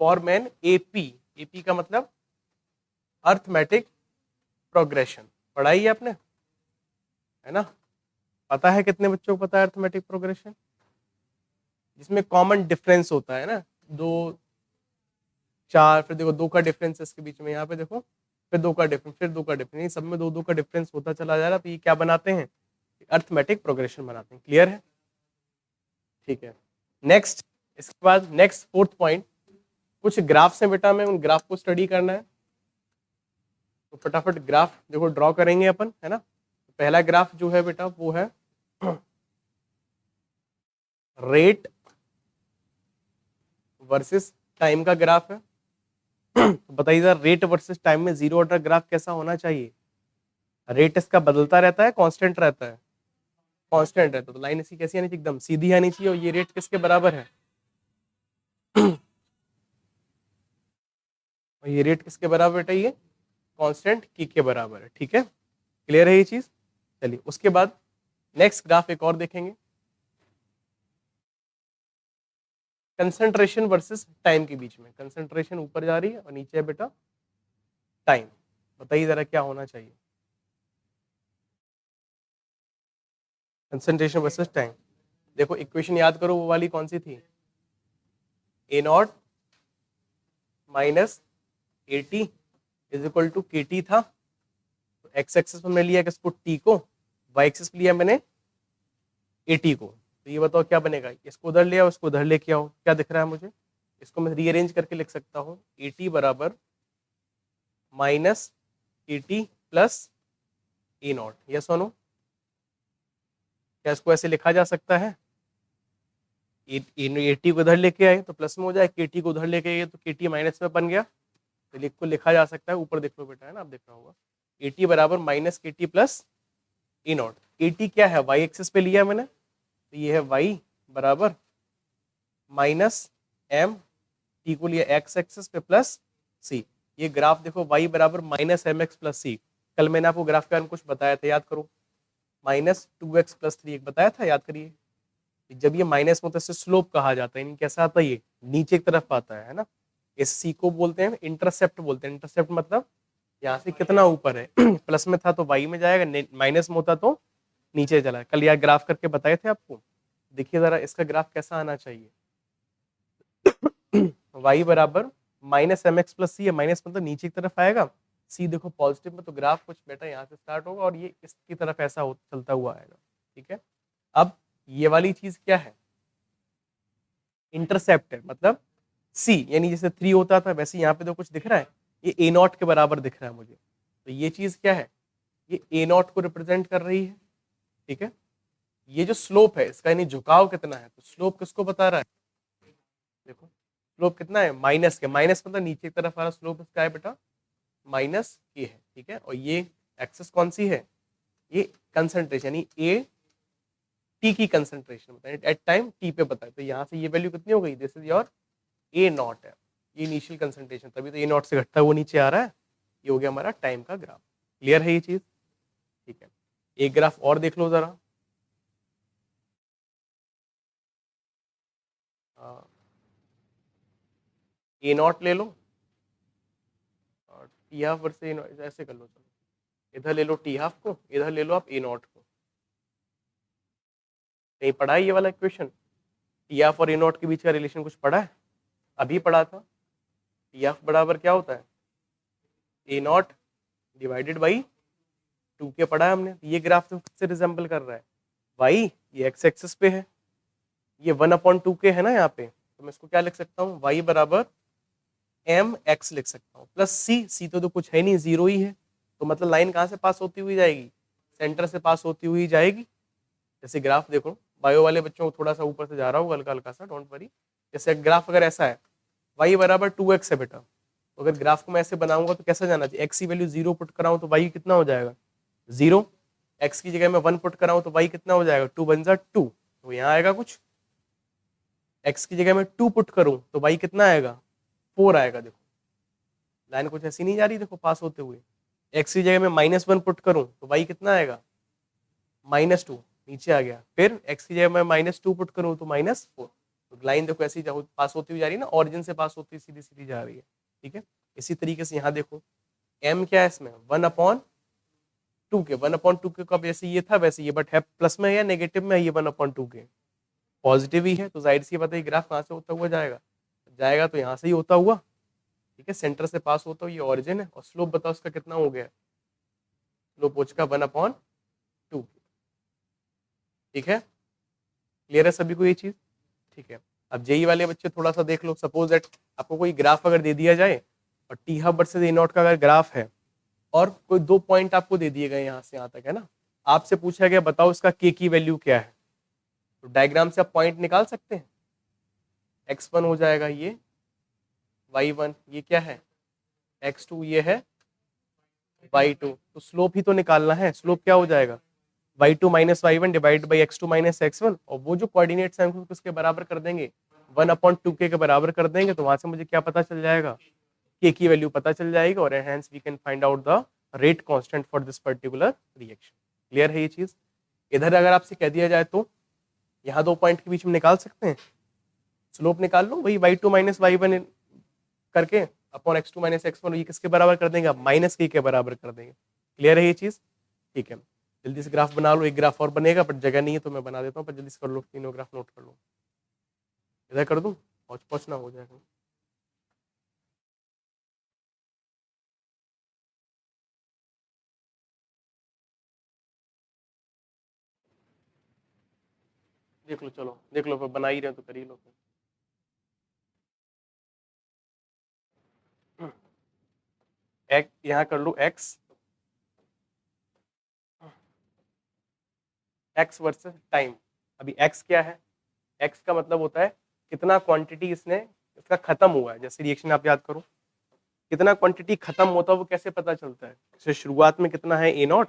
form an AP, AP का मतलब अर्थमेटिक प्रोग्रेशन पढ़ाई है आपने, है ना? पता है कितने बच्चों को पता है अर्थमेटिक प्रोग्रेशन? जिसमें कॉमन डिफरेंस होता है ना, 2 4, फिर देखो 2 का डिफरेंस है इसके बीच में, यहाँ पे देखो फिर 2 का डिफरेंस, फिर 2 का डिफरेंस, सब में 2 का डिफरेंस होता चला जा रहा, तो ये क्या बनाते हैं? अर्थमेटिक प्रोग्रेशन बनाते हैं। क्लियर है? ठीक है। नेक्स्ट, इसके बाद नेक्स्ट फोर्थ पॉइंट, कुछ ग्राफ्स हैं बेटा, में उन ग्राफ को स्टडी करना है, तो फटाफट ग्राफ देखो ड्रॉ करेंगे अपन, है ना? पहला ग्राफ जो है बेटा वो है रेट वर्सेस टाइम का ग्राफ है। तो बताइए जरा, रेट वर्सेस टाइम में जीरो ऑर्डर ग्राफ कैसा होना चाहिए? रेट इसका बदलता रहता है, कांस्टेंट रहता है? कांस्टेंट रहता है, तो लाइन इसकी कैसी आनी चाहिए? एकदम सीधी आनी चाहिए। और ये रेट किसके बराबर है? और ये रेट किसके बराबर बेटा? ये कांस्टेंट की के बराबर है। ठीक है, क्लियर है ये चीज? चलिए उसके बाद नेक्स्ट ग्राफ एक और देखेंगे, कंसंट्रेशन वर्सेस टाइम के बीच में। कंसंट्रेशन ऊपर जा रही है और नीचे है बेटा टाइम। बताइए जरा क्या होना चाहिए? Concentration versus time. देखो इक्वेशन याद करो, वो वाली कौन सी थी? A naught minus a t is equal to k t था। तो एक्स एक्सिस में लिया किसको? टी को। वाई एक्सिस लिया मैंने ए टी को। तो ये बताओ क्या बनेगा? इसको उधर ले आओ, इसको उधर लेके आओ, क्या दिख रहा है मुझे? इसको मैं रीअरेंज करके लिख सकता हूँ, ए टी बराबर minus a T plus A not. Yes और नो? क्या इसको ऐसे लिखा जा सकता है? ए टी को उधर लेके आए तो प्लस में हो जाए, के टी को उधर लेके आए तो के टी माइनस में बन गया। तो को लिखा जा सकता है, ऊपर देख लो बेटा, है ना? आप देख रहा होगा ए टी बराबर माइनस के T plus A not. A T क्या है? वाई एक्सिस पे लिया मैंने, तो ये है वाई बराबर माइनस एम, टी को लिया एक्स एक्सिस पे प्लस सी। ये ग्राफ देखो वाई बराबर माइनस एम एक्स प्लस सी। कल मैंने आपको ग्राफ के बारे में कुछ बताया था, याद करो। माइनस 2x प्लस 3 एक बताया था, याद करिए। जब ये माइनस में होता है इसे स्लोप कहा जाता है, यानी कैसा आता है? ये नीचे की तरफ आता है ना? इस सी को बोलते हैं इंटरसेप्ट बोलते हैं। इंटरसेप्ट मतलब यहाँ से कितना ऊपर है। प्लस में था तो वाई में जाएगा, माइनस में होता तो नीचे चला। कल यार ग्राफ करके बताए थे आपको। देखिए जरा इसका ग्राफ कैसा आना चाहिए। y बराबर माइनस एम एक्स प्लस सी है, माइनस मतलब नीचे की तरफ आएगा, सी देखो पॉजिटिव में, तो ग्राफ कुछ बेटा यहाँ से स्टार्ट होगा और ये इसकी तरफ ऐसा चलता हुआ आएगा। ठीक है, अब ये वाली चीज क्या है? इंटरसेप्ट है, मतलब सी, यानी जैसे 3 होता था वैसे यहाँ पे तो कुछ दिख रहा है, ये ए नॉट के बराबर दिख रहा है मुझे। तो ये चीज क्या है? ये ए नॉट को रिप्रेजेंट कर रही है। ठीक है, ये जो स्लोप है इसका, यानी झुकाव कितना है, तो स्लोप किसको बता रहा है? देखो स्लोप कितना है? माइनस के। माइनस मतलब नीचे की तरफ आ रहा स्लोप इसका है बेटा माइनस के है। ठीक है, और ये एक्सेस कौन सी है? ये कंसंट्रेशन, यानी ए टी की कंसंट्रेशन बताए एट टाइम टी पे बताए। तो यहाँ से ये वैल्यू कितनी हो गई? This is your A not है, ये इनिशियल कंसंट्रेशन, तभी तो ए नॉट से घटता हुआ नीचे आ रहा है। ये हो गया हमारा टाइम का ग्राफ। क्लियर है ये चीज? ठीक है, एक ग्राफ और देख लो जरा। ए नॉट ले लो और टी हाफ वर्सेस ऐसे कर लो। चलो इधर ले लो टी हाफ को, इधर ले लो आप ए नॉट को। कहीं पढ़ा है ये वाला इक्वेशन? टी हाफ और ए नॉट के बीच का रिलेशन कुछ पढ़ा है? अभी पढ़ा था। टी हाफ बराबर क्या होता है? ए नॉट डिवाइडेड बाई 2 के पढ़ा है हमने। ये ग्राफ तो किससे रिजेंबल कर रहा है? वाई, ये एक्स एक्सिस पे है, ये 1/2 के है ना यहाँ पे, तो मैं इसको क्या लिख सकता हूँ? वाई बराबर एम एक्स लिख सकता हूँ प्लस सी। सी तो कुछ है नहीं, जीरो ही है। तो मतलब लाइन कहाँ से पास होती हुई जाएगी? सेंटर से पास होती हुई जाएगी। जैसे ग्राफ देखो, बायो वाले बच्चों को थोड़ा सा ऊपर से जा रहा होगा हल्का हल्का सा, डोंट वरी। जैसे ग्राफ अगर ऐसा है, वाई बराबर 2x है बेटा, तो अगर ग्राफ को मैं ऐसे बनाऊंगा तो कैसा जाना चाहिए? एक्स की वैल्यू 0 पुट कराऊं तो वाई कितना हो जाएगा? 0। एक्स की जगह में 1 पुट कराऊं तो वाई कितना हो जाएगा? 2 बन जा 2, तो यहाँ आएगा कुछ। एक्स की जगह में 2 पुट करूं तो वाई कितना आएगा? 4 आएगा। देखो लाइन कुछ ऐसी नहीं जा रही, देखो पास होते हुए। एक्स की जगह में -1 पुट करूं तो वाई कितना आएगा? -2, नीचे आ गया। फिर एक्स की जगह में -2 पुट करूं तो -4। तो लाइन देखो ऐसी पास होती हुई जा रही है ना, ऑरिजिन से पास होती हुई सीधी सीधी जा रही है। ठीक है, इसी तरीके से यहाँ देखो, m क्या है इसमें 1/2 के 1/2 के का जैसे ये था वैसे ये, बट है प्लस में या नेगेटिव में है ये 1/2 के? पॉजिटिव ही है, तो जाहिर सी बात है ग्राफ कहाँ से होता हुआ जाएगा? जाएगा तो यहाँ से ही होता हुआ, ठीक है, सेंटर से पास होता हुआ, ये ऑरिजिन है। और स्लोप बताओ उसका कितना हो गया? स्लोप हो चुका 1/2। ठीक है, क्लियर है सभी को ये चीज? ठीक है, अब जेई वाले बच्चे थोड़ा सा देख लो। सपोज दैट आपको कोई ग्राफ अगर दे दिया जाए और T half versus A not का अगर ग्राफ है और कोई 2 पॉइंट आपको दे दिए गए यहाँ से यहाँ तक, है ना, आपसे पूछा गया बताओ इसका के की वैल्यू क्या है, तो डायग्राम से आप पॉइंट निकाल सकते हैं। x1 हो जाएगा ये, y1 ये क्या है, x2 ये है, y2, तो स्लोप ही तो निकालना है। स्लोप क्या हो जाएगा, y2 minus y1 divide by x2 minus x1, और वो जो कोऑर्डिनेट्स हैं उनको किसके बराबर कर देंगे, 1/2 के बराबर कर देंगे, तो वहां से मुझे क्या पता चल जाएगा, के की वैल्यू पता चल जाएगी, और hence we can find out the rate constant for this particular reaction. Clear है ये चीज? इधर अगर आपसे कह दिया जाए तो यहाँ 2 पॉइंट के बीच में निकाल सकते हैं, स्लोप निकाल लो, वही y2 माइनस y1 करके अपॉन x2 माइनस x1, ये किसके बराबर कर देंगे, माइनस के बराबर कर देंगे। क्लियर है ये चीज? ठीक है, जल्दी से ग्राफ बना लो। एक ग्राफ और बनेगा बट जगह नहीं है तो मैं बना देता हूँ, पर जल्दी से कर लो, तीनों ग्राफ नोट कर लो। इधर कर दूं, पहुंच पहुंचना हो जाएगा। देख लो, चलो देख लो, फिर बना ही रहे हो तो कर ही लो फिर। एक यहाँ कर लो एक्स वर्सेस टाइम। अभी एक्स क्या है, एक्स का मतलब होता है कितना क्वांटिटी इसने इसका खत्म हुआ है। जैसे रिएक्शन आप याद करो, कितना क्वांटिटी खत्म होता है वो कैसे पता चलता है, जैसे शुरुआत में कितना है ए नॉट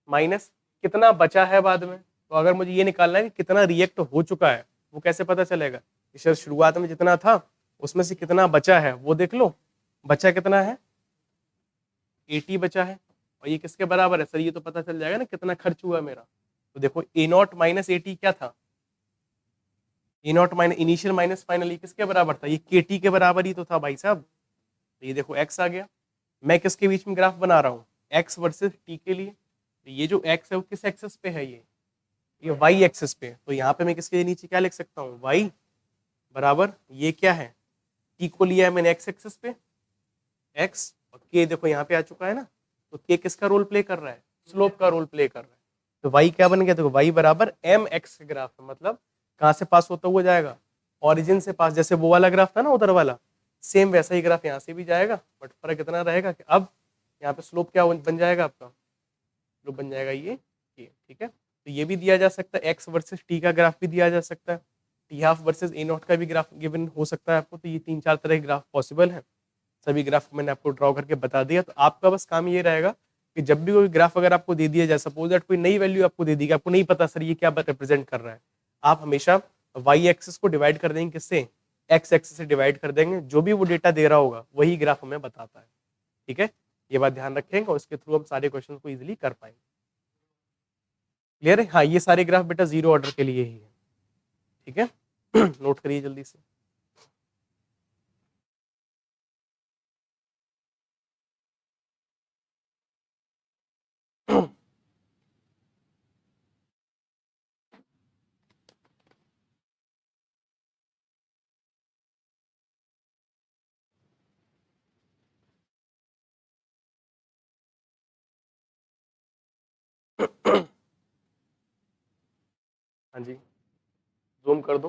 माइनस कितना बचा है बाद में। तो अगर मुझे ये निकालना है कि कितना रिएक्ट हो चुका है, वो कैसे पता चलेगा, जैसे शुरुआत में जितना था उसमें से कितना बचा है वो देख लो। बचा कितना है, 80 बचा है, और ये किसके बराबर है सर, ये तो पता चल जाएगा ना कितना खर्च हुआ मेरा। तो देखो ए नॉट माइनस 80 क्या था, a naught minus initial minus final, ये किसके बराबर था, ये के टी के बराबर ही तो था भाई साहब। तो ये देखो एक्स आ गया। मैं किसके बीच में ग्राफ बना रहा हूँ, एक्स वर्सेस टी के लिए। तो ये जो एक्स है वो किस एक्सेस पे है, ये वाई एक्सेस पे। तो यहाँ पे मैं किसके नीचे क्या लिख सकता हूँ, वाई बराबर ये क्या है, टी को लिया है मैंने एक्स एक्सेस पे, एक्स, और के देखो यहाँ पे आ चुका है ना, तो के किसका रोल प्ले कर रहा है, स्लोप का रोल प्ले कर रहा है। तो वाई क्या बन गया, देखो वाई बराबर एम एक्स के ग्राफ है, मतलब कहाँ से पास होता हुआ जाएगा, ऑरिजिन से पास। जैसे वो वाला ग्राफ था ना उधर वाला, सेम वैसा ही ग्राफ यहाँ से भी जाएगा, बट फर्क इतना रहेगा कि अब यहाँ पे स्लोप क्या बन जाएगा आपका, स्लोप बन जाएगा ये, ठीक है। तो ये भी दिया जा सकता है, एक्स वर्सेस टी का ग्राफ भी दिया जा सकता है, T half versus A not का भी ग्राफ गिवन हो सकता है आपको। तो ये 3-4 तरह के ग्राफ पॉसिबल है, सभी ग्राफ मैंने आपको ड्रॉ करके बता दिया। तो आपका बस काम ये रहेगा कि जब भी कोई ग्राफ अगर आपको दे दिया जाए, सपोज दैट कोई नई वैल्यू आपको दे दी, आपको नहीं पता सर ये क्या रिप्रेजेंट कर रहा है, आप हमेशा वाई एक्सिस को डिवाइड कर देंगे किससे, एक्स एक्सिस से डिवाइड कर देंगे, जो भी वो डेटा दे रहा होगा वही ग्राफ हमें बताता है। ठीक है, ये बात ध्यान रखेंगे और इसके थ्रू हम सारे क्वेश्चन को इजिली कर पाएंगे। क्लियर है? हाँ, ये सारे ग्राफ बेटा जीरो ऑर्डर के लिए ही है। ठीक है नोट करिए जल्दी से। हाँ जी, जूम कर दो।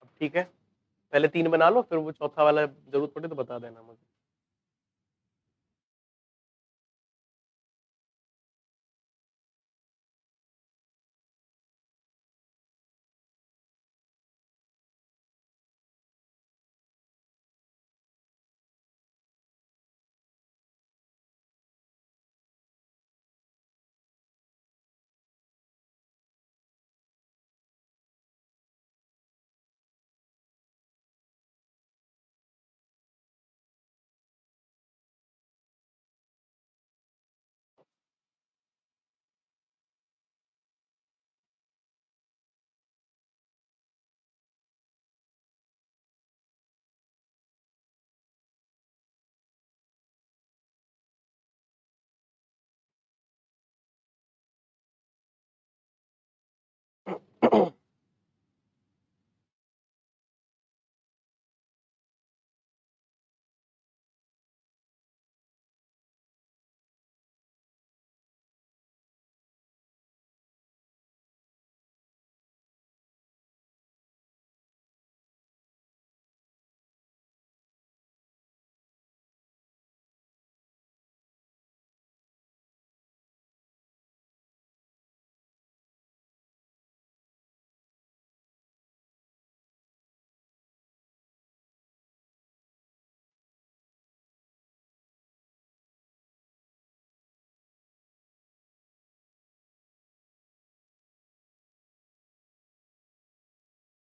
अब ठीक है, पहले 3 बना लो, फिर वो चौथा वाला जरूरत पड़े तो बता देना मुझे।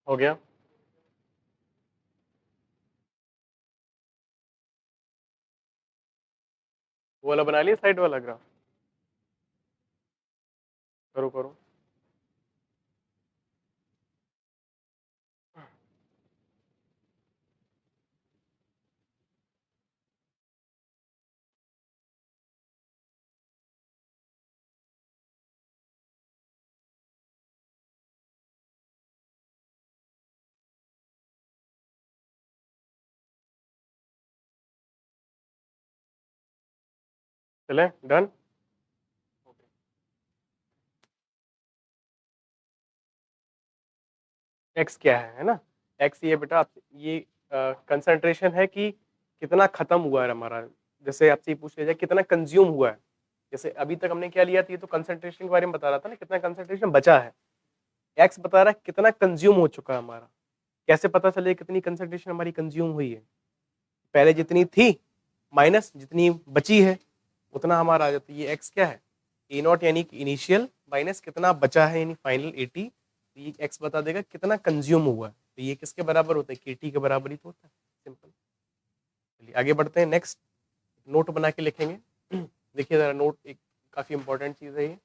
हो गया? वो वाला बना लिया साइड वाला ग्राफ? करो, करो। चलें? डन? एक्स क्या है ना? एक्स ये बेटा ये कंसंट्रेशन है कि कितना खत्म हुआ है हमारा। जैसे आपसे ये पूछ लिया जाए कितना कंज्यूम हुआ है। जैसे अभी तक हमने क्या लिया था, ये तो कंसंट्रेशन के बारे में बता रहा था ना, कितना कंसंट्रेशन बचा है। एक्स बता रहा है कितना कंज्यूम हो चुका है हमारा। कैसे पता चले कितनी कंसंट्रेशन हमारी कंज्यूम हुई है? पहले जितनी थी माइनस जितनी बची है उतना हमारा आ जाता है। ये एक्स क्या है? ए नॉट यानी कि इनिशियल माइनस कितना बचा है यानी फाइनल 80। ये एक्स बता देगा कितना कंज्यूम हुआ है। तो ये किसके बराबर होता है? केटी के बराबर ही तो होता है। सिंपल। चलिए आगे बढ़ते हैं। नेक्स्ट नोट बना के लिखेंगे। देखिए जरा नोट एक काफी इंपॉर्टेंट चीज है ये।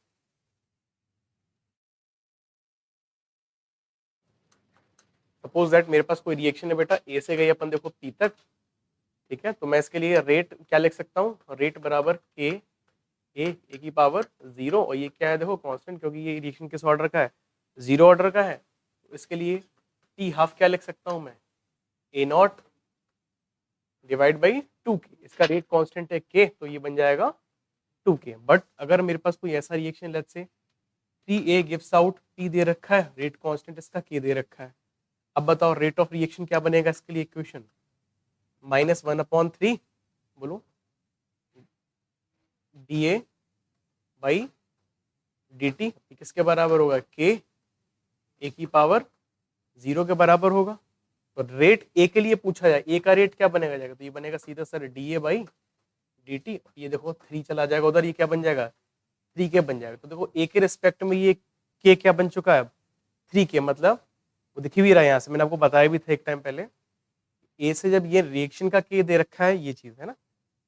सपोज दैट मेरे पास कोई रिएक्शन है बेटा, ए से गई अपन देखो पी तक। ठीक है, तो मैं इसके लिए रेट क्या लिख सकता हूँ? रेट बराबर के ए की पावर 0। और ये क्या है देखो कांस्टेंट, क्योंकि ये रिएक्शन किस ऑर्डर का है? 0 ऑर्डर का है। तो इसके लिए टी हाफ क्या लिख सकता हूँ मैं? ए नॉट डिवाइड बाई 2 के। इसका रेट कांस्टेंट है के, तो ये बन जाएगा 2 के। बट अगर मेरे पास कोई ऐसा reaction let's say 3A gives out P दे रखा है, रेट कांस्टेंट इसका के दे रखा है। अब बताओ रेट ऑफ रिएक्शन क्या बनेगा इसके लिए इक्वेशन? -1/3 बोलो D A by D T किसके बराबर होगा? के ए की पावर 0 के बराबर होगा। तो रेट ए के लिए पूछा जाए, ए का रेट क्या बनेगा जाएगा? तो ये बनेगा सीधा sir D A by D T. ये देखो 3 चला जाएगा उधर, ये क्या बन जाएगा? 3 के बन जाएगा। तो देखो ए के रिस्पेक्ट में ये के क्या बन चुका है? 3 के। मतलब वो दिख भी रहा है यहाँ से, मैंने आपको बताया भी था एक टाइम पहले। ए से जब ये रिएक्शन का के दे रखा है, ये चीज है ना,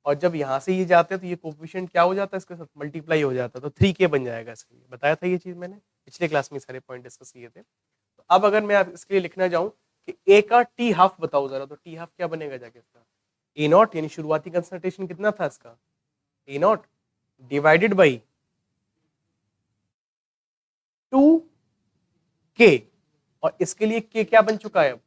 और जब यहाँ से ये जाते हैं तो ये कोफिशिएंट क्या हो जाता है? इसके साथ मल्टीप्लाई हो जाता है, तो 3 के बन जाएगा इसके लिए। बताया था ये चीज मैंने पिछले क्लास में, सारे पॉइंट डिस्कस किए थे। तो अब अगर मैं आप इसके लिए लिखना चाहूँ कि ए का टी हाफ बताओ जरा, तो टी हाफ क्या बनेगा जाके इसका? ए नॉट यानी शुरुआती कंसंट्रेशन कितना था इसका? ए नॉट डिवाइडेड बाई 2 के। और इसके लिए के क्या बन चुका है अब?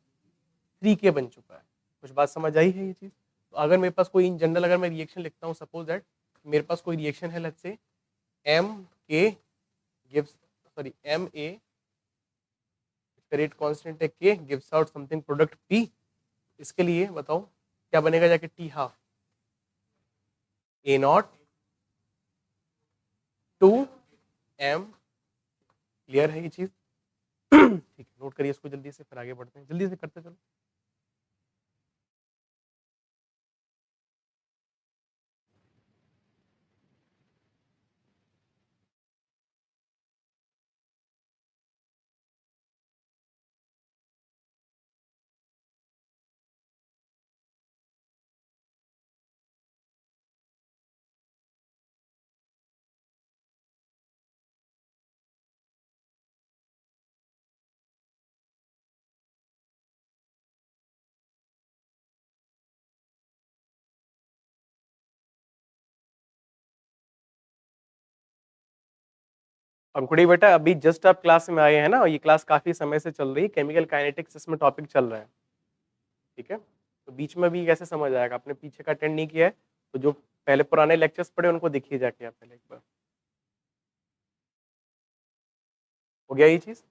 3 के बन चुका है। कुछ बात समझ आई है ये चीज? तो अगर मेरे पास कोई इन जनरल अगर मैं रिएक्शन लिखता हूँ, सपोज दैट मेरे पास कोई रिएक्शन है let's say M K gives sorry M A, rate constant है K, gives out something product P. इसके लिए बताओ क्या बनेगा जाके? T half A not 2 M. Clear है ये चीज? ठीक है, नोट करिए इसको जल्दी से, फिर आगे बढ़ते हैं, जल्दी से करते चलो। अंकुड़ी बेटा अभी जस्ट आप क्लास में आए हैं ना, ये क्लास काफी समय से चल रही है, केमिकल काइनेटिक्स इसमें टॉपिक चल रहा है। ठीक है, तो बीच में भी कैसे समझ आएगा? आपने पीछे का अटेंड नहीं किया है तो जो पहले पुराने लेक्चर्स पढ़े उनको देखिए जाके आप पहले एक बार। हो गया ये चीज?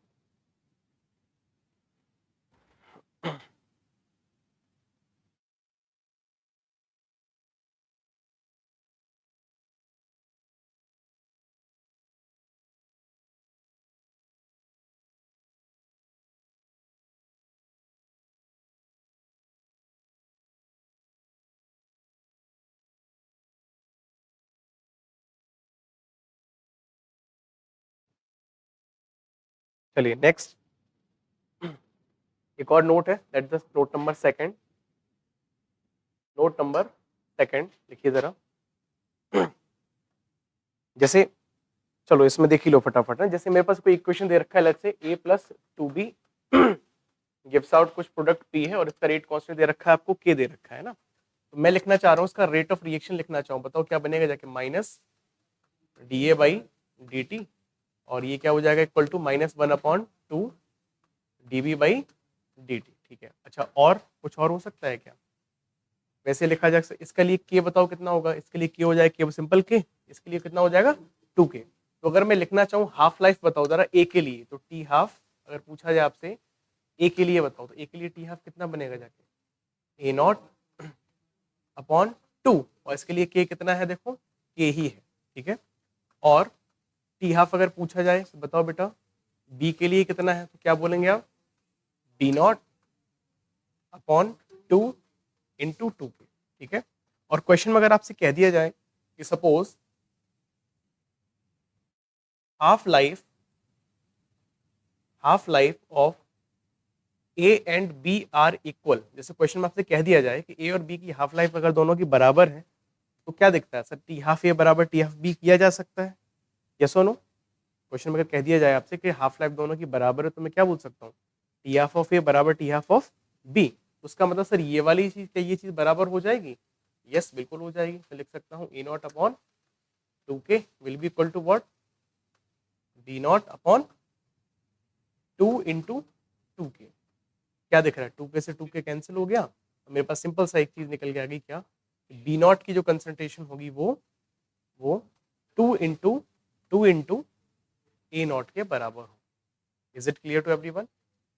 चलिए नेक्स्ट। एक और नोट है, that is note number second. Note number second लिखिए जरा। जैसे चलो इसमें देख ही लो फटाफट है। जैसे मेरे पास कोई इक्वेशन दे रखा है, let's say a plus 2b gives out कुछ प्रोडक्ट p है और इसका रेट कांस्टेंट दे रखा है, आपको k दे रखा है ना। तो मैं लिखना चाह रहा हूँ इसका रेट ऑफ रिएक्शन लिखना चाहूँ, बताओ क्या बनेगा जाके, माइनस dA बाई dt, और ये क्या हो जाएगा equal to -1/2 dB by dt। ठीक है, अच्छा और कुछ और हो सकता है क्या? वैसे लिखा जा सकता, इसके लिए k बताओ कितना होगा, इसके लिए k हो जाएगा k सिंपल k, इसके लिए कितना हो जाएगा 2k। तो अगर मैं लिखना चाहूँ हाफ लाइफ बताओ जरा a के लिए, तो t हाफ अगर पूछा जाए आपसे a के लिए बताओ, तो a के लिए t हाफ कितना बनेगा जाके, a0 अपॉन 2, और इसके लिए k कितना है देखो k ही है। ठीक है, और टी हाफ अगर पूछा जाए तो बताओ बेटा b के लिए कितना है, तो क्या बोलेंगे आप, b0 अपॉन 2 इंटू 2k। ठीक है, और क्वेश्चन में अगर आपसे कह दिया जाए कि suppose half life of a and b are equal, जैसे क्वेश्चन में आपसे कह दिया जाए कि a और b की हाफ लाइफ अगर दोनों की बराबर है, तो क्या दिखता है सर, टी हाफ ए बराबर टी हाफ बी किया जा सकता है, यस और नो? क्वेश्चन में अगर कह दिया जाए आपसे कि हाफ लाइफ दोनों की बराबर है, तो मैं क्या बोल सकता हूँ, टी हाफ ऑफ ए बराबर टी हाफ ऑफ बी। उसका मतलब सर ये वाली चीज क्या ये चीज बराबर हो जाएगी, यस बिल्कुल हो जाएगी। मैं लिख सकता हूँ a0 upon 2k will be equal to what, b0 upon 2 into 2k। क्या दिख रहा है, 2k से 2k कैंसिल हो गया, तो मेरे पास सिंपल सा एक चीज निकल के आ गई, क्या, b0 की जो कंसंट्रेशन होगी वो 2 इंटू a0 के बराबर हो। Is it clear to everyone?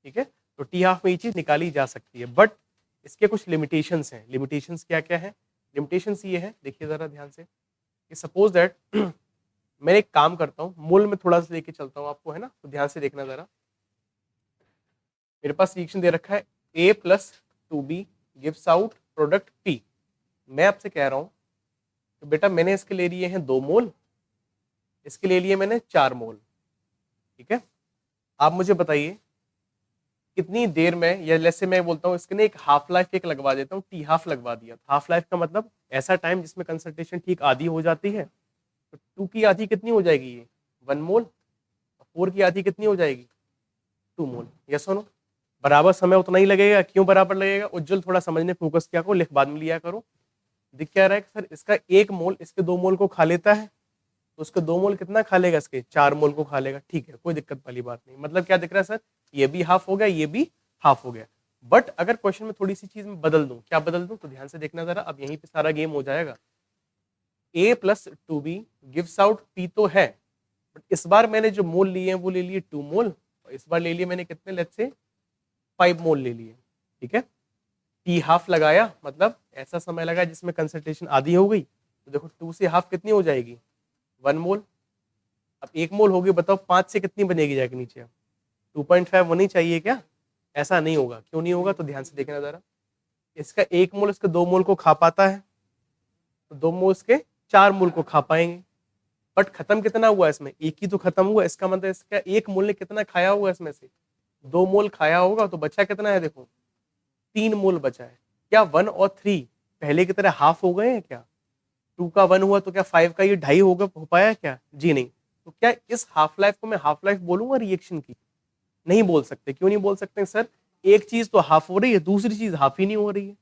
ठीक है, तो टी हाफ में ये चीज निकाली जा सकती है, बट इसके कुछ लिमिटेशंस हैं। लिमिटेशंस क्या क्या है? लिमिटेशंस ये है, देखिए जरा ध्यान से, कि सपोज दैट मैं एक काम करता हूँ, मूल में थोड़ा सा लेके चलता हूँ आपको, है ना, तो ध्यान से देखना जरा। मेरे पास रिएक्शन दे रखा है a plus 2b gives out product p। मैं आपसे कह रहा हूँ तो बेटा मैंने इसके ले लिए हैं 2 मोल, इसके ले लिए मैंने 4 मोल। ठीक है, आप मुझे बताइए कितनी देर में, या जैसे मैं बोलता हूँ इसके ने एक हाफ लाइफ एक लगवा देता हूँ, टी हाफ लगवा दिया। हाफ लाइफ का मतलब ऐसा टाइम जिसमें कंसंट्रेशन ठीक आधी हो जाती है। तो 2 की आधी कितनी हो जाएगी, ये 1 मोल, 4 की आधी कितनी हो जाएगी 2 मोल, यस और नो? बराबर समय उतना ही लगेगा, क्यों बराबर लगेगा, उज्जवल थोड़ा समझने फोकस किया करो, लिख बाद में लिया करो। दिख क्या रहा है कि सर इसका 1 मोल इसके 2 मोल को खा लेता है, तो उसके 2 मोल कितना खा लेगा, इसके 4 मोल को खा लेगा। ठीक है, कोई दिक्कत वाली बात नहीं। मतलब क्या दिख रहा है सर, ये भी हाफ हो गया, ये भी हाफ हो गया। बट अगर क्वेश्चन में थोड़ी सी चीज में बदल दूं, क्या बदल दूं, तो ध्यान से देखना जरा, अब यहीं पे सारा गेम हो जाएगा। a plus 2b gives out p तो है, बट इस बार मैंने जो मोल लिए हैं वो ले लिए 2 मोल, और इस बार ले लिए मैंने कितने, लेट्स से 5 मोल ले लिए। ठीक है, टी हाफ लगाया, मतलब ऐसा समय लगा जिसमें कंसंट्रेशन आधी हो गई, तो देखो 2 से हाफ कितनी हो जाएगी 1 मोल। अब 1 मोल होगी, बताओ 5 से कितनी बनेगी जाके नीचे, 2.5 होनी चाहिए क्या? ऐसा नहीं होगा, क्यों नहीं होगा, तो ध्यान से देखना जरा। इसका 1 मोल इसके 2 मोल को खा पाता है, तो 2 मोल इसके 4 मोल को खा पाएंगे। बट खत्म कितना हुआ इसमें, एक ही तो खत्म हुआ, इसका मतलब इसका 1 मोल ने कितना खाया हुआ इसमें से, 2 मोल खाया होगा, तो बचा कितना है देखो 3 मोल बचा है। क्या 1 और 3 पहले की तरह हाफ हो गए हैं क्या? 2 का 1 हुआ तो क्या 5 का ये 2.5 होगा, हो पाया क्या? जी नहीं। तो क्या इस हाफ लाइफ को मैं हाफ लाइफ बोलूंगा रिएक्शन की? नहीं बोल सकते। क्यों नहीं बोल सकते सर, एक चीज तो हाफ हो रही है, दूसरी चीज हाफ ही नहीं हो रही है,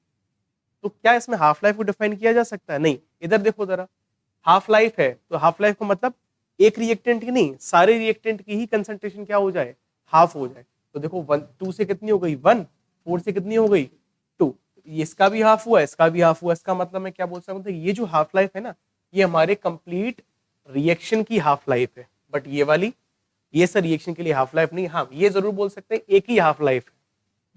तो क्या इसमें हाफ लाइफ को डिफाइन किया जा सकता है? नहीं। इधर देखो जरा, हाफ लाइफ है तो हाफ लाइफ का मतलब एक रिएक्टेंट की नहीं, सारे रिएक्टेंट की ही कंसंट्रेशन क्या हो जाए, हाफ हो जाए। तो देखो 2 से कितनी हो गई 1, 4 से कितनी हो गई 2, इसका भी हाफ हुआ, इसका भी हाफ हुआ। इसका मतलब मैं क्या बोल सकता हूँ, ये जो हाफ लाइफ है ना, ये हमारे कंप्लीट रिएक्शन की हाफ लाइफ है। बट ये वाली, ये सर रिएक्शन के लिए हाफ लाइफ नहीं। हाँ, ये जरूर बोल सकते हैं एक ही हाफ लाइफ है,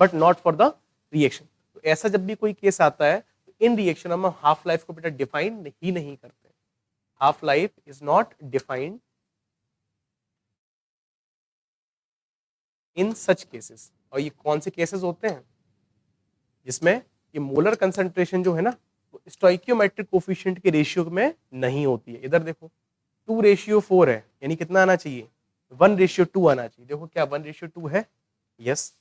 but not for the reaction. तो ऐसा जब भी कोई केस आता है, तो इन रिएक्शन हम हाफ लाइफ को बेटा डिफाइन ही नहीं करते। Half life is not defined in such cases. और ये कौन से केसेस होते हैं, जिसमें ये मोलर कंसंट्रेशन जो है ना, वो स्टोइकियोमेट्रिक कोफिशिएंट के रेशियो में नहीं होती है। इधर देखो 2:4 है, यानी कितना आना चाहिए 1:2 आना चाहिए। देखो क्या 1:2 है, यस।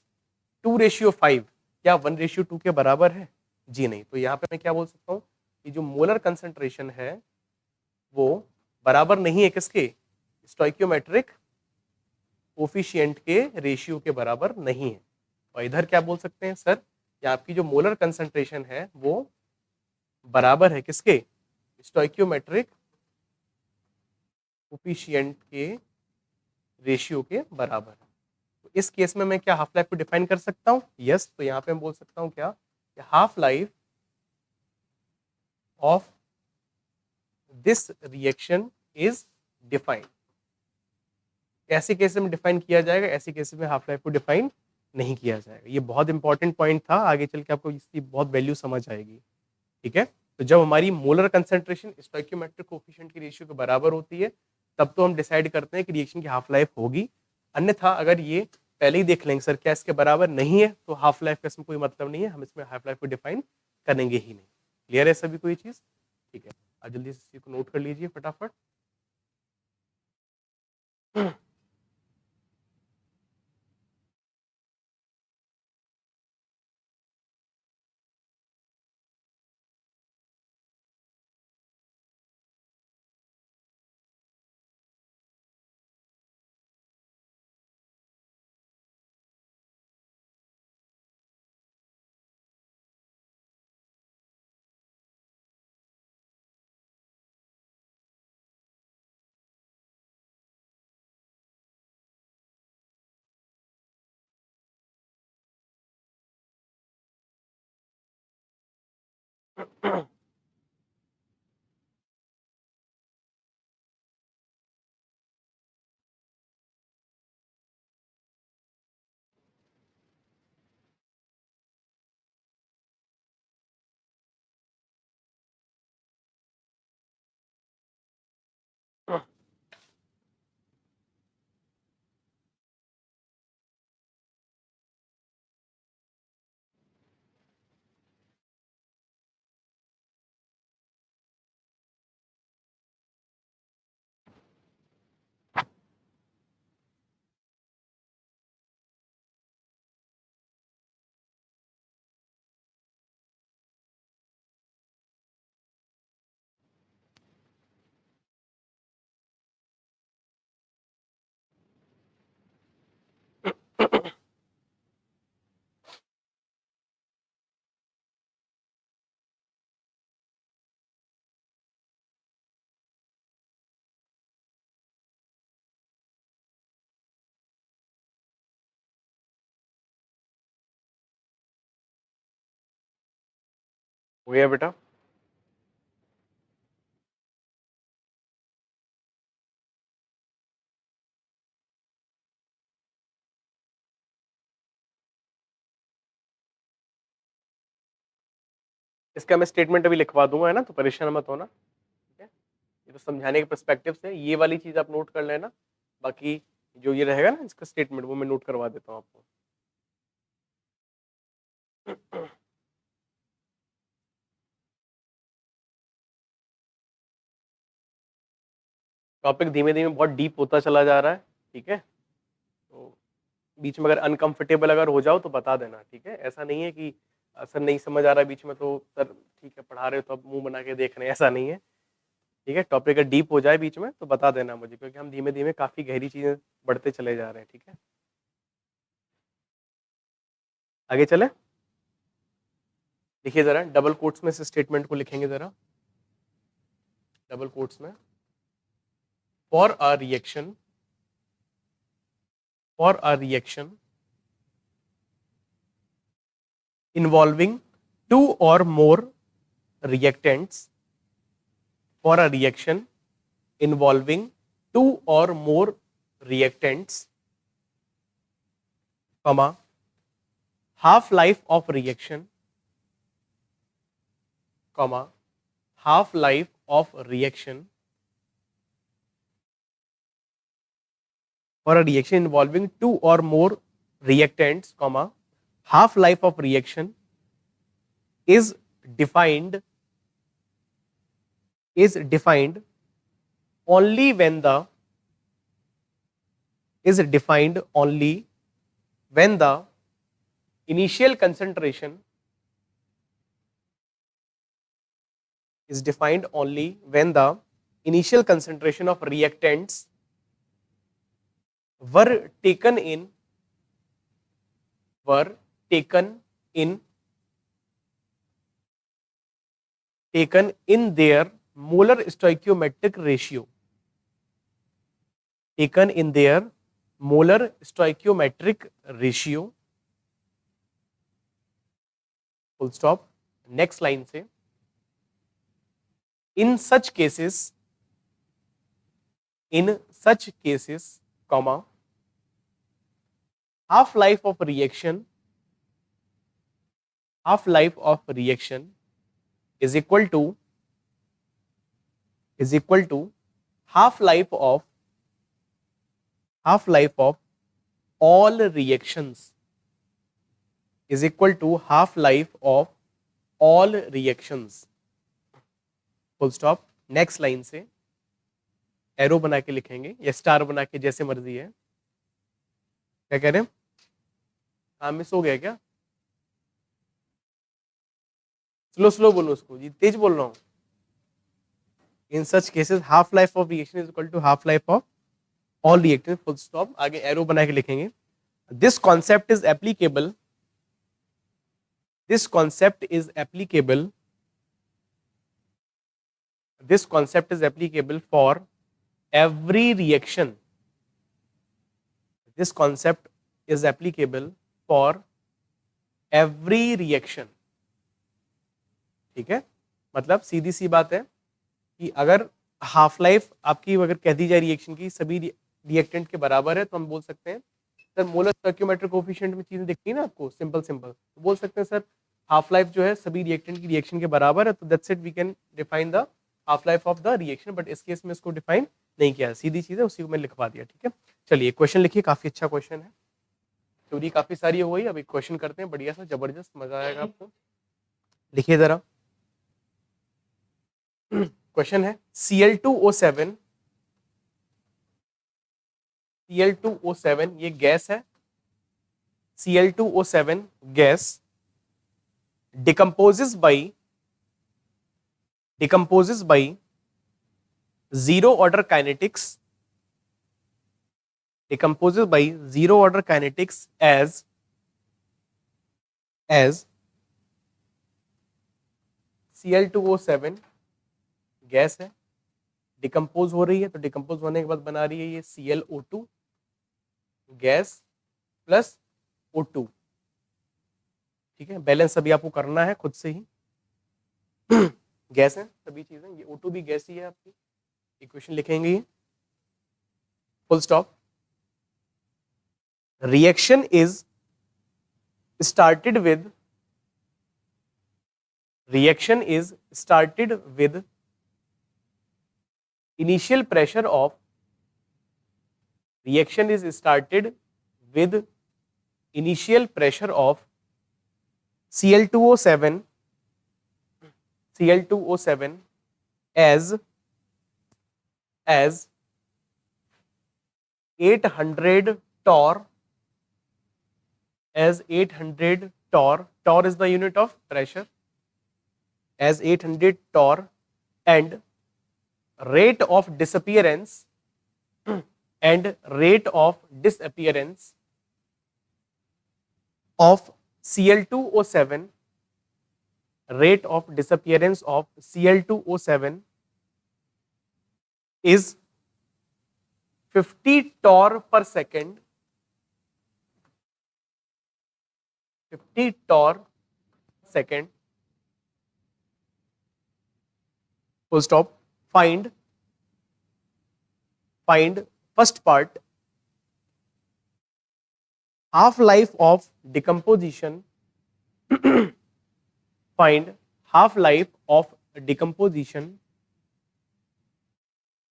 2:5 क्या 1:2 के बराबर है? जी नहीं। तो यहाँ पे मैं क्या बोल सकता हूँ कि जो मोलर कंसंट्रेशन है वो बराबर नहीं है किसके? स्टोइकियोमेट्रिक कोफिशिएंट के रेशियो के बराबर नहीं है। और इधर क्या बोल सकते हैं सर कि आपकी जो मोलर कंसंट्रेशन है वो बराबर है किसके? स्टोइकियोमेट्रिक कोफिशिएंट के रेशियो के बराबर है। तो इस केस में मैं क्या हाफ लाइफ को डिफाइन कर सकता हूँ? यस। तो यहाँ पे मैं बोल सकता हूँ क्या? Half life of this reaction is defined. ऐसे केस में डिफाइन किया जाएगा, ऐसे केस में हाफ लाइफ को डिफाइन नहीं किया जाएगा। ये बहुत इंपॉर्टेंट पॉइंट था, आगे चल के आपको इसकी बहुत वैल्यू समझ आएगी। ठीक है, तो जब हमारी मोलर कंसेंट्रेशन स्टोइकियोमेट्रिक कोफिशिएंट की रेशियो के बराबर होती है तब तो हम डिसाइड करते हैं कि रिएक्शन की हाफ लाइफ होगी। अन्यथा अगर ये पहले ही देख लेंगे सर क्या इसके बराबर नहीं है तो हाफ लाइफ का इसमें कोई मतलब नहीं है, हम इसमें हाफ लाइफ को डिफाइन करेंगे ही नहीं। क्लियर है सभी को ये चीज? ठीक है, अब जल्दी से इसी को नोट कर लीजिए फटाफट। हो गया बेटा? इसका मैं स्टेटमेंट अभी लिखवा दूंगा, है ना, तो परेशान मत होना। ठीक है, ये तो समझाने के पर्सपेक्टिव से ये वाली चीज आप नोट कर लेना, बाकी जो ये रहेगा ना इसका स्टेटमेंट वो मैं नोट करवा देता हूँ आपको। टॉपिक धीमे धीमे बहुत डीप होता चला जा रहा है। ठीक है, तो बीच में अगर अनकंफर्टेबल अगर हो जाओ तो बता देना। ठीक है, ऐसा नहीं है कि सर नहीं समझ आ रहा है बीच में तो सर ठीक है पढ़ा रहे हो तो अब मुंह बना के देख रहे हैं, ऐसा नहीं है। ठीक है, टॉपिक अगर डीप हो जाए बीच में तो बता देना मुझे, क्योंकि हम धीमे धीमे काफी गहरी चीजें बढ़ते चले जा रहे हैं। ठीक है, आगे चले। देखिए जरा डबल कोट्स में इस स्टेटमेंट को लिखेंगे जरा, डबल कोट्स में, for a reaction, for a reaction involving two or more reactants, for a reaction involving two or more reactants, comma, half life of reaction, comma, half life of reaction, for a reaction involving two or more reactants, comma, half life of reaction is defined, is defined only when the, is defined only when the initial concentration is defined only when the initial concentration of reactants were taken in their molar stoichiometric ratio, taken in their molar stoichiometric ratio, full stop. Next line से, in such cases, comma, half life of reaction is equal to half life of all reactions, is equal to half life of all reactions, full stop. Next line से arrow बना के लिखेंगे या star बना के, जैसे मर्जी है। क्या कह रहे हैं? हाँ, मिस हो गया क्या? स्लो बोलो उसको जी, तेज बोल रहा हूं। In such cases half life of reaction is equal to half life of all reactants, full stop. आगे एरो बना के लिखेंगे। This concept is applicable for every reaction. This concept is applicable for every reaction. ठीक है, मतलब सीधी सी बात है कि अगर हाफ लाइफ आपकी अगर कह दी जाए रिएक्शन की सभी रिएक्टेंट के बराबर है, तो हम बोल सकते हैं सर मोलर स्टोइकियोमेट्रिक कोफिशिएंट में चीजें दिखती है ना आपको, सिंपल तो बोल सकते हैं सर हाफ लाइफ जो है सभी रिएक्टेंट की रिएक्शन के बराबर है, तो that's it, we can define the half life of the reaction. But इस केस में इसको डिफाइन नहीं किया, सीधी चीज है, उसी को मैं लिखवा दिया। ठीक है, चलिए क्वेश्चन लिखिए, काफी अच्छा क्वेश्चन है, थ्योरी काफी सारी हो गई, अब एक क्वेश्चन करते हैं, बढ़िया सा जबरदस्त, मजा आएगा आपको। लिखिए जरा, क्वेश्चन है Cl2O7 ये गैस है, Cl2O7 gas decomposes by zero order kinetics, as Cl2O7 gas है, डिकम्पोज हो रही है, तो डिकम्पोज होने के बाद बना रही है ये ClO2 गैस प्लस O2। ठीक है, बैलेंस अभी आपको करना है खुद से ही। गैस है सभी चीजें, ये O2 भी गैस ही है आपकी, इक्वेशन लिखेंगे ये, full stop. Reaction is started with initial pressure of Cl2O7 as 800 torr, torr is the unit of pressure, as 800 torr, and rate of disappearance of Cl2O7, rate of disappearance of Cl2O7 is 50 torr per second, 50 torr per second, full stop. Find first part, half life of decomposition, find half life of decomposition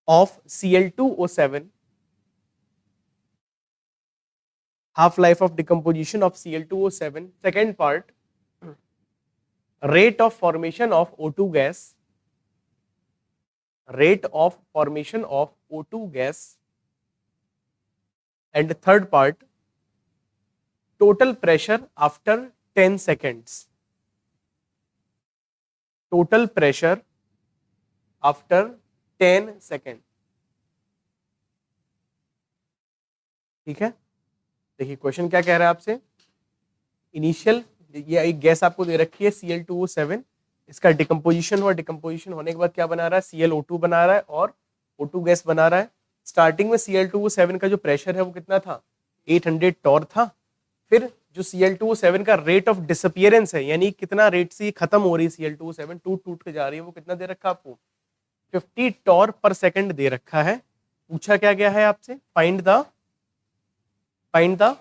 of Cl2O7, half life of decomposition of Cl2O7. Second part, rate of formation of O2 gas, rate of formation of O2 gas, and the third part, total pressure after 10 seconds, total pressure after 10 second. ठीक है, देखिए question क्या कह रहा है आपसे। Initial, ये एक गैस आपको दे रखी है Cl2O7, इसका डिकम्पोजिशन हुआ, डिकम्पोजिशन होने के बाद क्या बना रहा है, ClO2 बना रहा है और O2 गैस बना रहा है। स्टार्टिंग में Cl2O7 का जो प्रेशर है वो कितना था, 800 टॉर था। फिर जो Cl2O7 का रेट ऑफ डिसअपियरेंस है, यानी कितना रेट से खत्म हो रही है Cl2O7, टूट टूट के जा रही है, वो कितना दे रखा आपको, 50 टॉर पर सेकंड दे रखा है। पूछा क्या गया है आपसे, फाइंड द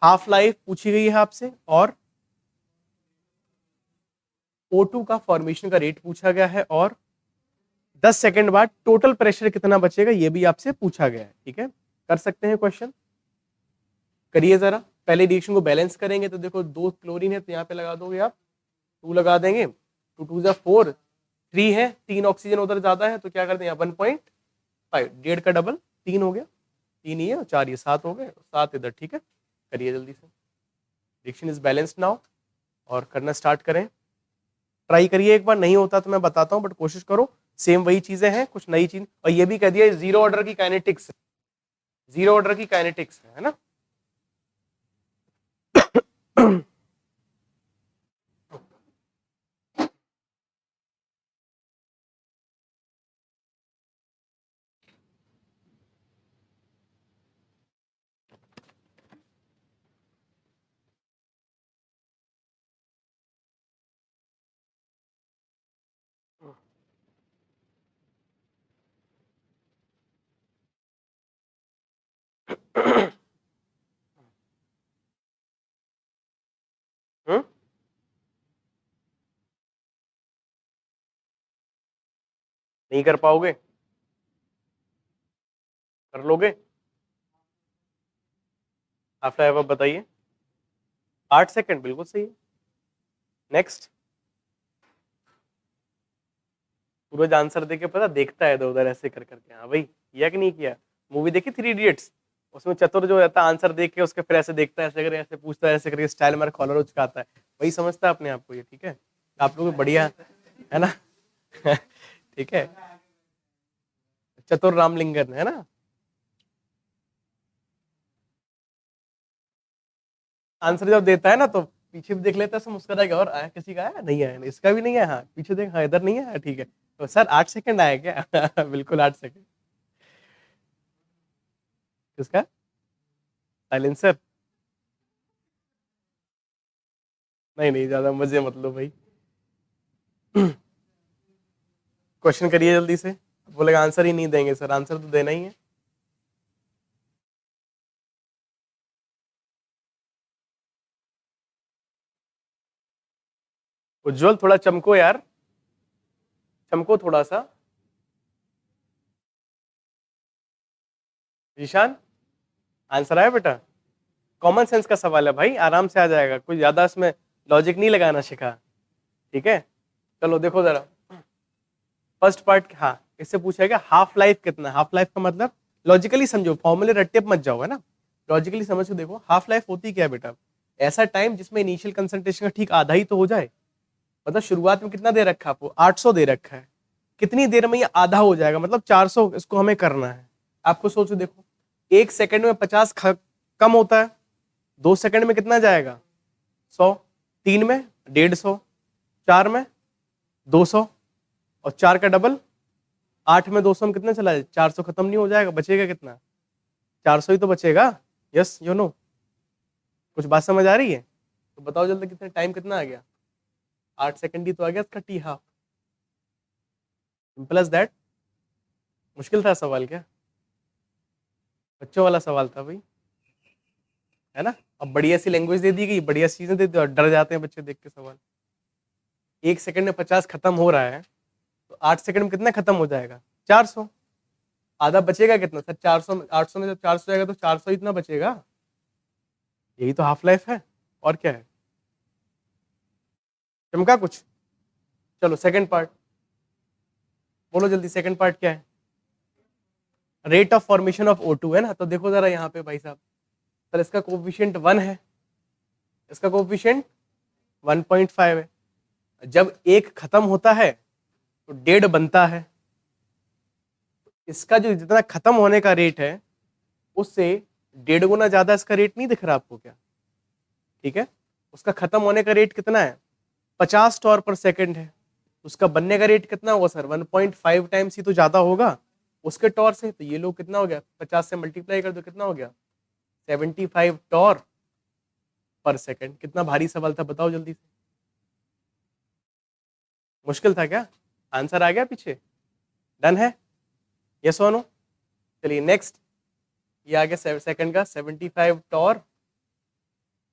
हाफ लाइफ पूछी गई है आपसे, और O2 का फॉर्मेशन का रेट पूछा गया है, और 10 सेकंड बाद टोटल प्रेशर कितना बचेगा ये भी आपसे पूछा गया है। ठीक है, कर सकते हैं क्वेश्चन, करिए जरा। पहले रिएक्शन को बैलेंस करेंगे तो देखो 2 क्लोरीन है तो यहाँ पे लगा दोगे आप 2 लगा देंगे, 2 2 4, 3 है, 3 ऑक्सीजन उधर ज्यादा है तो क्या करते हैं यहाँ 1.5, 1.5 का डबल 3 हो गया, 3 ही है और 4 ये 7 हो गए, 7 इधर। ठीक है, करिए जल्दी से, रिएक्शन इज बैलेंस्ड नाउ, और करना स्टार्ट करें। ट्राई करिए, एक बार नहीं होता तो मैं बताता हूँ, बट कोशिश करो, सेम वही चीजें हैं, कुछ नई चीज। और ये भी कह दिया जीरो ऑर्डर की काइनेटिक्स, जीरो ऑर्डर की काइनेटिक्स है ना। नहीं कर पाओगे, कर लोगे, आफ्टर एवर बताइए। 8 सेकंड बिल्कुल सही है। नेक्स्ट, सूरज आंसर देके पता देखता है इधर उधर ऐसे कर करके, हाँ भाई किया कि नहीं किया। मूवी देखी 3 इडियट्स, उसमें चतुर जो रहता है आंसर देख के उसके फिर ऐसे देखता है, ऐसे करके ऐसे पूछता है, ऐसे करके स्टाइल मार कॉलर उचकाता है, वही समझता है अपने आप को ये। ठीक है, आप लोग बढ़िया है ना। ठीक है, चतुर रामलिंगन है ना। आंसर जब देता है ना तो पीछे भी देख लेता है, सब मुस्कुराएगा, और आया किसी का आया नहीं आया, इसका भी नहीं है, हाँ पीछे देख, हाँ इधर नहीं है, ठीक है तो सर 8 सेकंड आया क्या। बिल्कुल 8 सेकंड। किसका, साइलेंसर। नहीं नहीं, ज्यादा मजे मत लो भाई। क्वेश्चन करिए जल्दी से, बोलेगा आंसर ही नहीं देंगे सर, आंसर तो देना ही है। उज्जवल थोड़ा चमको यार, चमको थोड़ा सा। ईशान, आंसर आया बेटा, कॉमन सेंस का सवाल है भाई, आराम से आ जाएगा, कुछ ज्यादा इसमें लॉजिक नहीं लगाना सिखा। ठीक है, चलो देखो जरा फर्स्ट पार्ट। हाँ, इससे पूछा गया हाफ लाइफ कितना, हाफ लाइफ का मतलब लॉजिकली समझो, फॉर्मूले रट्टे मत जाओ, है ना, लॉजिकली समझ के देखो। हाफ लाइफ होती क्या है बेटा, ऐसा टाइम जिसमें इनिशियल कंसंट्रेशन का ठीक आधा ही तो हो जाए। मतलब शुरुआत में कितना दे रखा है आपको, 800 दे रखा है, कितनी देर में ये आधा हो जाएगा, मतलब 400 इसको हमें करना है। आपको सोचो देखो, 1 सेकंड में 50 कम होता है, 2 सेकंड में कितना जाएगा 100, 3 में 150, 4 में 200, और 4 का डबल 8 में 200 में कितना चला जाए, 400 खत्म नहीं हो जाएगा, बचेगा कितना, 400 ही तो बचेगा। यस यू नो, कुछ बात समझ आ रही है तो बताओ जल्दी, कितने टाइम कितना आ गया, 8 सेकंड ही तो आ गया इसका T half. Simple as that. मुश्किल था सवाल क्या, बच्चों वाला सवाल था भाई, है ना। अब बढ़िया सी लैंग्वेज दे दी गई, बढ़िया चीजें दे दी, और डर जाते हैं बच्चे देख के सवाल। 1 सेकंड में 50 खत्म हो रहा है तो 8 सेकंड में कितना खत्म हो जाएगा, 400। आधा बचेगा कितना सर, 400 में, 800 में जब 400 जाएगा तो 400 इतना बचेगा, यही तो हाफ लाइफ है, और क्या है। चमका कुछ, चलो सेकंड पार्ट बोलो जल्दी, सेकंड पार्ट क्या है, rate of formation of O2 है ना। तो देखो जरा यहाँ पे भाई साहब, सर इसका कोफिशिएंट 1 है, इसका कोफिशिएंट 1.5 है। जब एक खत्म होता है तो 1.5 बनता है। इसका जो जितना खत्म होने का रेट है उससे 1.5 गुना ज्यादा इसका रेट नहीं दिख रहा आपको क्या? ठीक है, उसका खत्म होने का रेट कितना है? 50 टॉर पर सेकंड है। उसका बनने का रेट कितना होगा सर? 1.5 टाइम्स ही तो ज्यादा होगा उसके टॉर से। तो ये लोग कितना हो गया? 50 से मल्टीप्लाई कर दो, कितना हो गया? 75 टॉर पर सेकंड। कितना भारी सवाल था बताओ जल्दी से। मुश्किल था क्या? आंसर आ गया पीछे? डन है? यस और नो? चलिए नेक्स्ट, ये आ गया सेकंड का 75 टॉर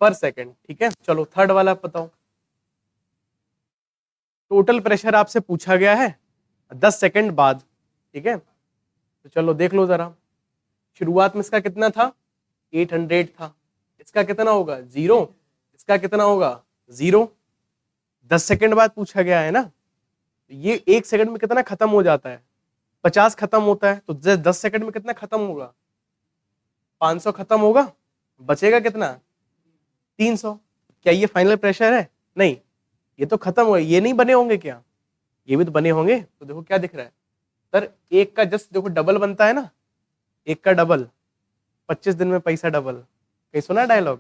पर सेकंड। ठीक है, चलो थर्ड वाला बताओ। टोटल प्रेशर आपसे पूछा गया है 10 सेकंड बाद। ठीक है, तो चलो देख लो जरा। शुरुआत में इसका कितना था? 800 था। इसका कितना होगा? 0। इसका कितना होगा? 0। 10 सेकंड बाद पूछा गया है ना, ये 1 सेकंड में कितना खत्म हो जाता है? 50 खत्म होता है, तो 10 सेकंड में कितना खत्म होगा? 500 खत्म होगा। बचेगा कितना? 300। क्या ये फाइनल प्रेशर है? नहीं, ये तो खत्म हुआ। ये नहीं बने होंगे क्या? ये भी तो बने होंगे। तो देखो क्या दिख रहा है सर, एक का जस्ट देखो डबल बनता है ना, एक का डबल। 25 दिन में पैसा डबल, कहीं सुना डायलॉग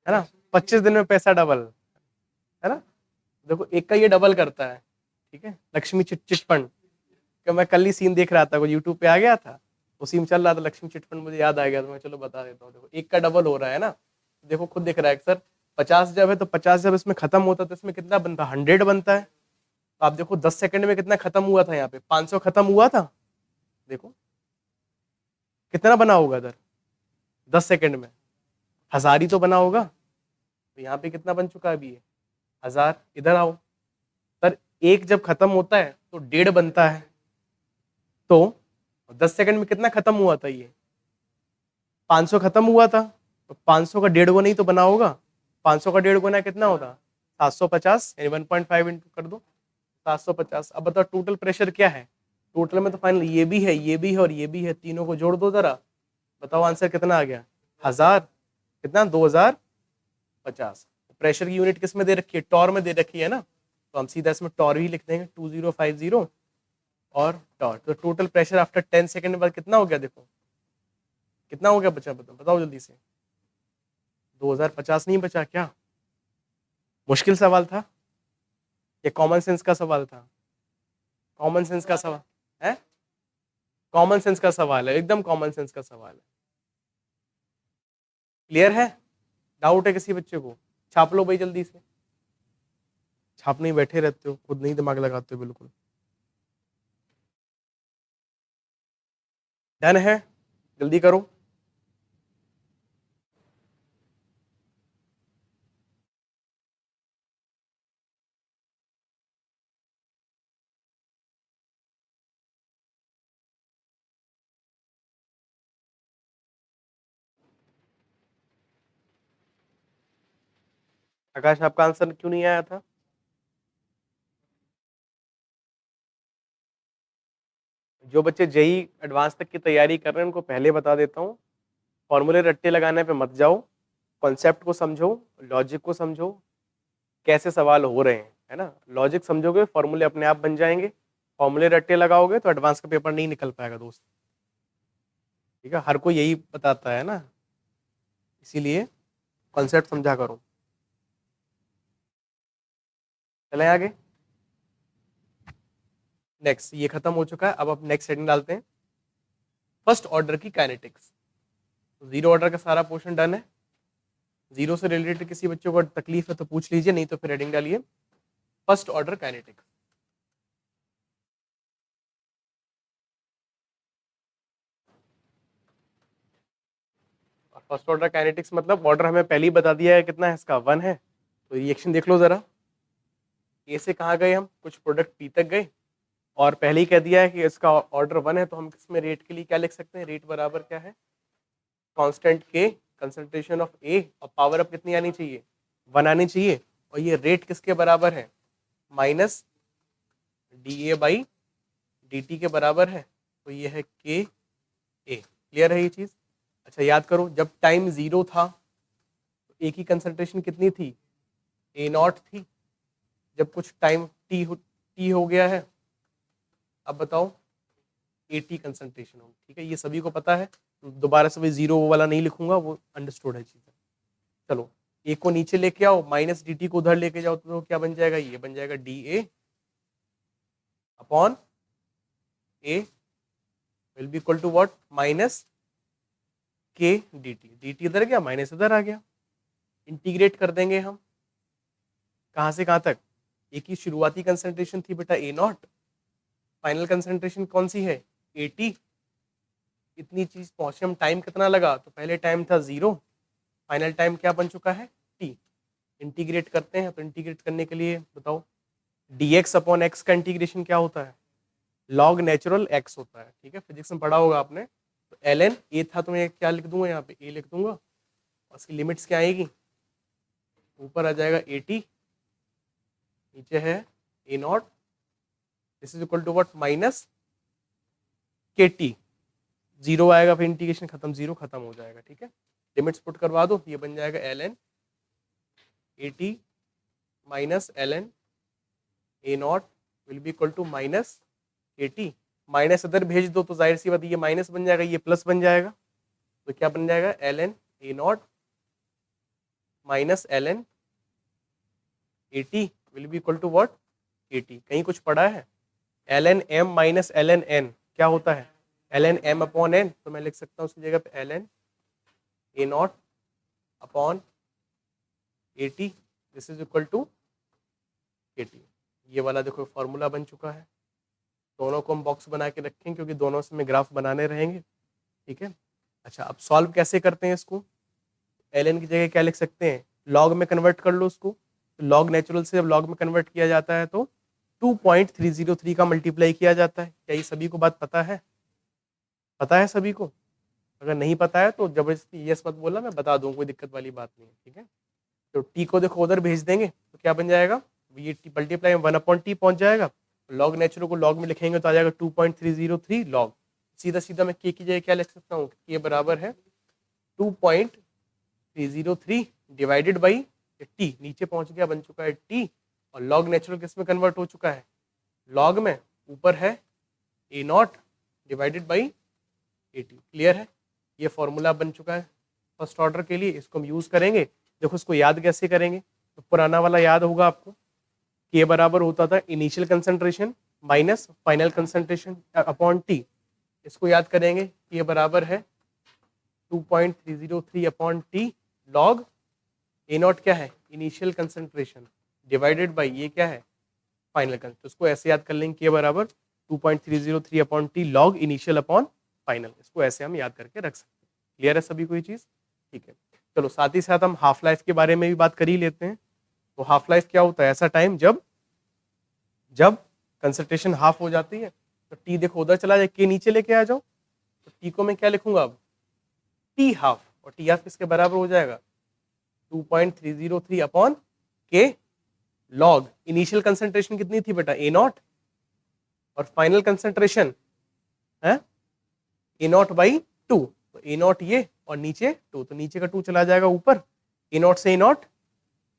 है ना? 25 दिन में पैसा डबल, है ना? देखो एक का ये डबल करता है। ठीक है, लक्ष्मी चिट फंड का मैं कल ही सीन देख रहा था, वो यूट्यूब पे आ गया था, उसी में चल रहा था लक्ष्मी चिट फंड, मुझे याद आ गया तो मैं चलो बता देता हूँ। देखो एक का डबल हो रहा है ना, देखो खुद दिख रहा है सर 50 जब है तो 50 जब इसमें खत्म होता है तो इसमें कितना बनता है? 100 बनता है। तो आप देखो 10 सेकंड में कितना खत्म हुआ था? यहाँ पे 500 खत्म हुआ था। देखो कितना बना होगा इधर 10 सेकंड में? 1000 ही तो बना होगा। तो यहाँ पे कितना बन चुका है अभी? 1000। इधर आओ सर, एक जब खत्म होता है तो 1.5 बनता है। तो 10 सेकंड में कितना खत्म हुआ था? ये 500 खत्म हुआ था। तो 500 का 1.5 गुना ही तो बना होगा। 500 का 1.5 गुना कितना होता? 750, यानी 1.5 इंटू कर दो 750। अब बताओ टोटल प्रेशर क्या है? टोटल में तो फाइनल ये भी है, ये भी है और ये भी है, तीनों को जोड़ दो जरा, बताओ आंसर कितना आ गया? 1000। कितना? 2050। प्रेशर की यूनिट किस में दे रखी है? टॉर में दे रखी है ना, तो हम सीधा इसमें टॉर ही लिख देंगे, 2050 और टॉर। तो टोटल प्रेशर आफ्टर 10 सेकंड बाद कितना हो गया? देखो कितना हो गया बचा, बताओ जल्दी से। 2050 नहीं बचा क्या? मुश्किल सवाल था ये, कॉमन सेंस का सवाल था? कॉमन सेंस का सवाल है, कॉमन सेंस का सवाल है, एकदम कॉमन सेंस का सवाल है। क्लियर है? डाउट है किसी बच्चे को? छाप लो भाई जल्दी से। छाप नहीं बैठे रहते हो, खुद नहीं दिमाग लगाते हो बिल्कुल। डन है? जल्दी करो। आकाश आपका आंसर क्यों नहीं आया था? जो बच्चे जेई एडवांस तक की तैयारी कर रहे हैं उनको पहले बता देता हूँ, फॉर्मूले रट्टे लगाने पे मत जाओ, कॉन्सेप्ट को समझो, लॉजिक को समझो, कैसे सवाल हो रहे हैं, है ना? लॉजिक समझोगे फॉर्मूले अपने आप बन जाएंगे। फॉर्मूले रट्टे लगाओगे तो एडवांस का पेपर नहीं निकल पाएगा दोस्त। ठीक है, हर कोई यही बताता है ना, इसीलिए कॉन्सेप्ट समझा करो। चलें आगे। नेक्स्ट, ये खत्म हो चुका है, अब आप नेक्स्ट हेडिंग डालते हैं, फर्स्ट ऑर्डर की काइनेटिक्स। जीरो ऑर्डर का सारा पोर्शन डन है। जीरो से रिलेटेड किसी बच्चों को तकलीफ है तो पूछ लीजिए, नहीं तो फिर हेडिंग डालिए first order kinetics. First order kinetics मतलब ऑर्डर हमें पहले ही बता दिया है, कितना है इसका? 1 है। तो रिएक्शन देख लो जरा, ए से कहाँ गए हम? कुछ प्रोडक्ट पी तक गए, और पहले ही कह दिया है कि इसका ऑर्डर 1 है, तो हम इसमें रेट के लिए क्या लिख सकते हैं? रेट बराबर क्या है? कांस्टेंट के कंसंट्रेशन ऑफ ए, और पावर अप कितनी आनी चाहिए? 1 आनी चाहिए। और ये रेट किसके बराबर है? Minus D A by D T के बराबर है। तो ये है के ए। क्लियर है ये चीज? अच्छा याद करो, जब टाइम 0 था तो ए की कंसंट्रेशन कितनी थी, A0 थी। जब कुछ टाइम टी हो गया है, अब बताओ AT कंसंट्रेशन होगी। ठीक है, ये सभी को पता है, दोबारा से वही जीरो वाला नहीं लिखूंगा, वो अंडरस्टूड है चीजें। चलो ए को नीचे लेके आओ, माइनस dt को उधर लेके जाओ, तो क्या बन जाएगा, ये बन जाएगा dA upon A will be equal to what, minus K dt इधर गया, माइनस इधर आ गया। इंटीग्रेट कर देंगे हम, कहां से कहां तक, ए की शुरुआती कंसंट्रेशन थी बेटा A0, फाइनल कंसंट्रेशन कौन सी है, AT। इतनी चीज पहुंचे हम, टाइम कितना लगा, तो पहले टाइम था 0, फाइनल टाइम क्या बन चुका है, T। इंटीग्रेट करते हैं, तो इंटीग्रेट करने के लिए बताओ, dx अपॉन एक्स का इंटीग्रेशन क्या होता है, लॉग नेचुरल x होता है। ठीक है, फिजिक्स में पढ़ा होगा आपने। तो ln a था, तो मैं क्या लिख दूंगा, यहाँ पे a लिख दूंगा, और उसकी लिमिट्स क्या आएगी, ऊपर आ जाएगा 80, नीचे है A0, this is equal to what, minus KT। 0 आएगा, फिर इंटीग्रेशन खत्म, 0 खत्म हो जाएगा। ठीक है, लिमिट्स पुट करवा दो, ये बन जाएगा ln 80 minus ln A0 will be equal to minus KT। Minus इधर भेज दो तो जाहिर सी बात ये माइनस बन जाएगा, ये प्लस बन जाएगा, तो क्या बन जाएगा, ln A0 minus ln AT will be equal to what, KT। कहीं कुछ पढ़ा है, ln m minus ln n क्या होता है, ln m अपॉन n, तो मैं लिख सकता हूँ उसकी जगह पे ln A0 upon AT this is equal to KT। ये वाला देखो फॉर्मूला बन चुका है। दोनों को हम बॉक्स बना के रखें, क्योंकि दोनों से में ग्राफ बनाने रहेंगे। ठीक है, अच्छा अब सॉल्व कैसे करते हैं इसको, ln की जगह क्या लिख सकते हैं, लॉग में कन्वर्ट कर लो उसको। तो लॉग नेचुरल से जब लॉग में कन्वर्ट किया जाता है तो 2.303 का मल्टीप्लाई किया जाता है। क्या ये सभी को बात पता है, पता है सभी को? अगर नहीं पता है तो जबरदस्ती यस मत बोलना, मैं बता दूं, कोई दिक्कत वाली बात नहीं है। ठीक है, तो टी को देखो उधर भेज देंगे, तो क्या बन जाएगा, ये टी मल्टीप्लाई 1/t पहुंच जाएगा। लॉग नेचुरल को लॉग में लिखेंगे तो आ जाएगा 2.303 लॉग। सीधा सीधा मैं के की जगह क्या लिख सकता हूँ, के बराबर है 2.303 डिवाइडेड बाई टी, नीचे पहुंच गया, बन चुका है टी, और लॉग नेचुरल किस में कन्वर्ट हो चुका है, लॉग में, ऊपर है A0 divided by AT। Clear है, ये फॉर्मूला बन चुका है फर्स्ट ऑर्डर के लिए, इसको हम यूज करेंगे। देखो इसको याद कैसे करेंगे, तो पुराना वाला याद होगा आपको, के बराबर होता था initial concentration minus final concentration upon T. इसको याद करेंगे, के बराबर है 2.303 अपॉन टी लॉग A0 क्या है, इनिशियल कंसंट्रेशन डिवाइडेड बाई ये क्या है, फाइनल कंसंट्रेशन। इसको ऐसे याद कर लेंगे, के बराबर 2.303 upon T log initial upon final. इसको ऐसे हम याद करके रख सकते हैं। क्लियर है सभी को ये चीज? ठीक है, चलो साथ ही साथ हम हाफ लाइफ के बारे में भी बात कर ही लेते हैं। तो हाफ लाइफ क्या होता है, ऐसा टाइम जब कंसंट्रेशन हाफ हो जाती है। तो टी देखो उधर चला जाए, के नीचे लेके आ जाओ, तो टी को मैं क्या लिखूंगा अब, टी हाफ, और टी हाफ किसके बराबर हो जाएगा, 2.303 अपॉन के लॉग इनिशियल कंसंट्रेशन कितनी थी बेटा, A0, और फाइनल कंसंट्रेशन है A0 बाई 2, तो A0 ये और नीचे 2, तो नीचे का 2 चला जाएगा ऊपर, A0 से A0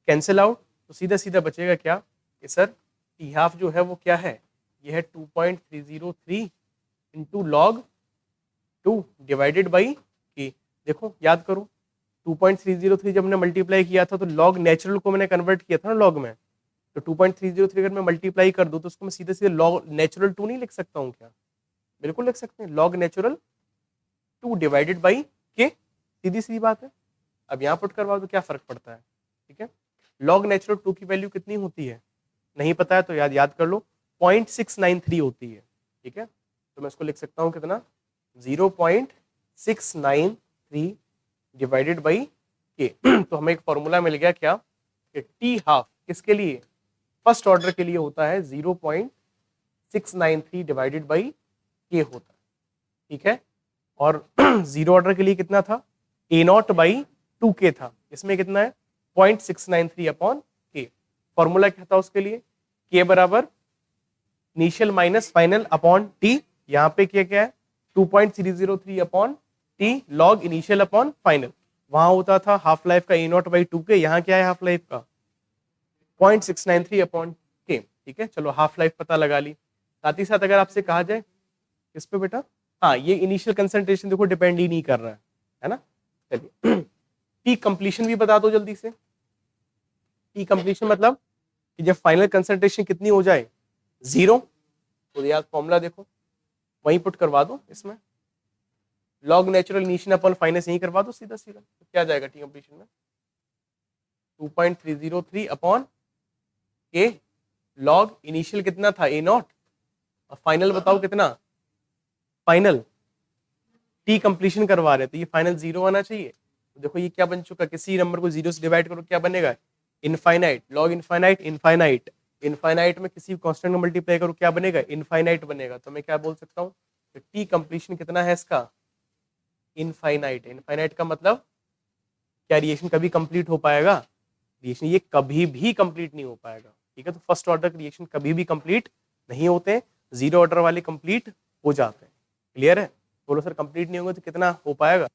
कैंसिल आउट, तो सीधा सीधा बचेगा क्या कि सर टी हाफ जो है वो क्या है, ये है 2.303 इंटू लॉग 2 डिवाइडेड बाई के। देखो याद करो 2.303 जब मैंने मल्टीप्लाई किया था तो लॉग नेचुरल को मैंने कन्वर्ट किया था ना लॉग में, तो 2.303 अगर मैं मल्टीप्लाई कर दूं तो उसको मैं सीधे सीधे लॉग नेचुरल 2 नहीं लिख सकता हूँ क्या, बिल्कुल लिख सकते हैं, लॉग नेचुरल 2 डिवाइडेड बाई के, सीधी सीधी बात है। अब यहाँ पुट करवाओ तो क्या फर्क पड़ता है, ठीक है। लॉग नेचुरल 2 की वैल्यू कितनी होती है, नहीं पता है तो याद कर लो, 0.693 होती है, ठीक है। तो मैं इसको लिख सकता हूँ कितना, 0.693 डिवाइडेड बाई के। तो हमें एक फॉर्मूला मिल गया क्या, कि टी हाफ किसके लिए, फर्स्ट ऑर्डर के लिए होता है 0.693 डिवाइडेड बाई के होता है, ठीक है। और जीरो ऑर्डर के लिए कितना था, A0 बाई 2K था, इसमें कितना है 0.693 अपॉन के। फॉर्मूला क्या था उसके लिए, के बराबर initial minus final upon T, यहाँ पे क्या क्या है 2.303 upon T log initial upon final. वहां होता था हाफ लाइफ का A0/2K, यहाँ क्या है हाफ लाइफ का 0.693 अपॉन के। ठीक है, चलो हाफ लाइफ पता लगा ली। साथ ही साथ अगर आपसे कहा जाए किस पे बेटा, हाँ ये इनिशियल कंसंट्रेशन देखो डिपेंड ही नहीं कर रहा है ना। चलिए टी कंप्लीशन भी बता दो जल्दी से। टी कंप्लीशन मतलब कि जब फाइनल कंसंट्रेशन कितनी हो जाए 0, तो यार फॉर्मूला देखो वहीं पुट करवा दो इसमें, log natural initial upon final यहीं करवा दो सीधा सीधा, तो क्या जाएगा टी कंप्लीशन में 2.303 अपॉन के लॉग इनिशियल कितना था A0 और फाइनल बताओ कितना, फाइनल टी कंप्लीशन करवा रहे तो ये फाइनल 0 आना चाहिए। तो देखो ये क्या बन चुका, किसी नंबर को 0 से डिवाइड करो क्या बनेगा infinite, log infinite infinite, infinite में किसी कांस्टेंट को मल्टीप्लाई करो क्या बनेगा इनफाइनाइट बनेगा। तो मैं क्या बोल सकता हूँ तो टी कंप्लीशन कितना है इसका इनफाइनाइट। इनफाइनाइट का मतलब क्या रिएक्शन कभी कंप्लीट हो पाएगा, रिएक्शन ये कभी भी कंप्लीट नहीं हो पाएगा। ठीक है, तो फर्स्ट ऑर्डर रिएक्शन कभी भी कंप्लीट नहीं होते, जीरो ऑर्डर वाले कंप्लीट हो जाते हैं। क्लियर है, बोलो सर कंप्लीट नहीं होंगे तो कितना हो पाएगा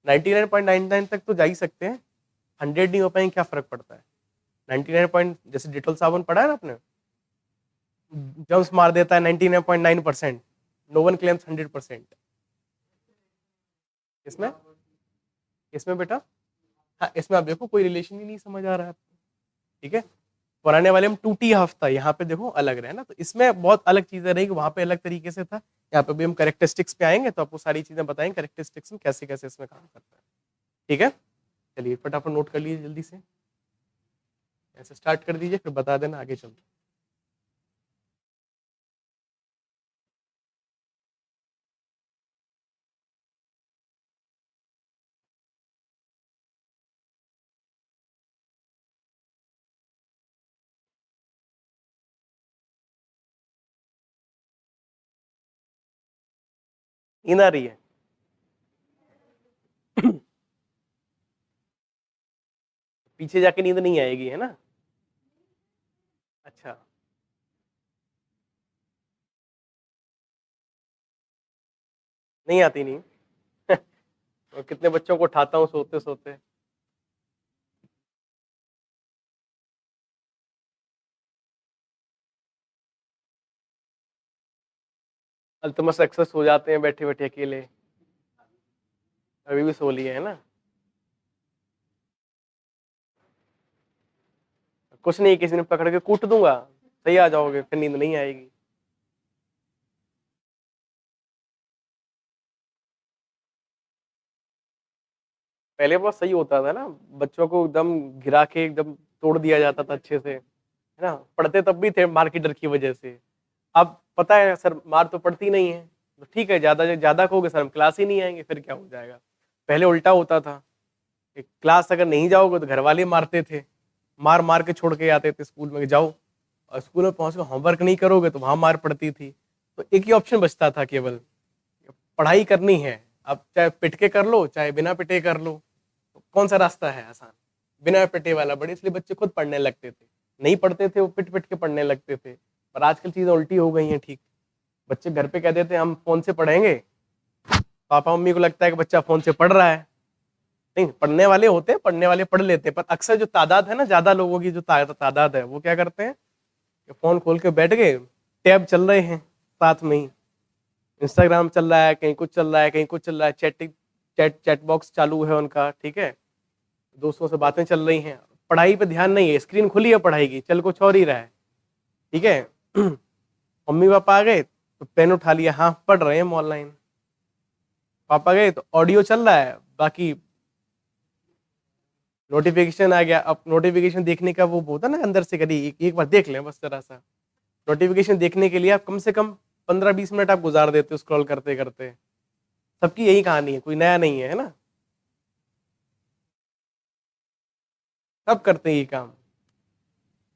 99.99 तक तो जा ही सकते हैं, 100 नहीं हो पाएंगे क्या फर्क पड़ता है 99 पॉइंट, जैसे डिटोल साबुन पढ़ा है ना आपने, जम्स मार देता है 99.9%, नो वन क्लेम्स 100%। इसमें इसमें बेटा हाँ इसमें आप देखो कोई रिलेशन ही नहीं समझ आ रहा है आपको। ठीक है, पुराने वाले में 2T हाफ था, यहाँ पे देखो अलग रहे ना, तो इसमें बहुत अलग चीजें रहेगी, वहां पे अलग तरीके से था, यहाँ पे भी हम कैरेक्टरिस्टिक्स पे आएंगे तो आपको सारी चीजें बताएंगे कैरेक्टरिस्टिक्स में कैसे कैसे इसमें काम करता है। ठीक है, चलिए फटाफट नोट कर लीजिए जल्दी से, ऐसे स्टार्ट कर दीजिए फिर बता देना आगे चलते। नींद आ रही है पीछे जाके नींद नहीं आएगी है ना। अच्छा नहीं आती नहीं और कितने बच्चों को उठाता हूँ सोते सोते। अल्तमस एक्सेस हो जाते हैं बैठे बैठे अकेले, अभी भी सो लिए है ना। कुछ नहीं, किसी ने पकड़ के कूट दूंगा सही आ जाओगे, फिर नींद नहीं आएगी। पहले बहुत सही होता था ना, बच्चों को एकदम गिरा के एकदम तोड़ दिया जाता था अच्छे से, है ना, पढ़ते तब भी थे मार की डर की वजह से। अब पता है सर मार तो पड़ती नहीं है, तो ठीक है ज्यादा ज्यादा कहोगे सर हम क्लास ही नहीं आएंगे, फिर क्या हो जाएगा। पहले उल्टा होता था, क्लास अगर नहीं जाओगे तो घर वाले मारते थे, मार मार के छोड़ के आते थे स्कूल में जाओ, और स्कूल में पहुंच कर होमवर्क नहीं करोगे तो वहां मार पड़ती थी। तो एक ही ऑप्शन बचता था केवल, पढ़ाई करनी है, अब चाहे पिट के कर लो चाहे बिना पिटे कर लो, तो कौन सा रास्ता है आसान, बिना पिटे वाला बड़े, इसलिए बच्चे खुद पढ़ने लगते थे, नहीं पढ़ते थे वो पिट पिट के पढ़ने लगते थे। पर आजकल चीजें उल्टी हो गई हैं। ठीक, बच्चे घर पे कह देते हैं हम फोन से पढ़ेंगे, पापा मम्मी को लगता है कि बच्चा फोन से पढ़ रहा है, नहीं पढ़ने वाले होते हैं, पढ़ने वाले पढ़ लेते हैं, पर अक्सर जो तादाद है ना, ज्यादा लोगों की जो तादाद है वो क्या करते हैं कि फोन खोल के बैठ गए, टैब चल रहे हैं साथ में ही, इंस्टाग्राम चल रहा है, कहीं कुछ चल रहा है, कहीं कुछ चल रहा है, चैट बॉक्स चालू है उनका, ठीक है, दोस्तों से बातें चल रही हैं, पढ़ाई पे ध्यान नहीं है, स्क्रीन खुली है पढ़ाई की, चल कुछ और ही रहा है। ठीक है मम्मी पापा आ गए तो पेन उठा लिया, हाँ पढ़ रहे हैं हम ऑनलाइन, पापा गए तो ऑडियो चल रहा है, बाकी नोटिफिकेशन आ गया। अब नोटिफिकेशन देखने का वो होता है ना अंदर से, कभी एक बार देख लें बस जरा सा, नोटिफिकेशन देखने के लिए आप कम से कम 15-20 मिनट आप गुजार देते हो स्क्रॉल करते करते। सबकी यही कहानी है, कोई नया नहीं है ना, सब करते हैं ये काम।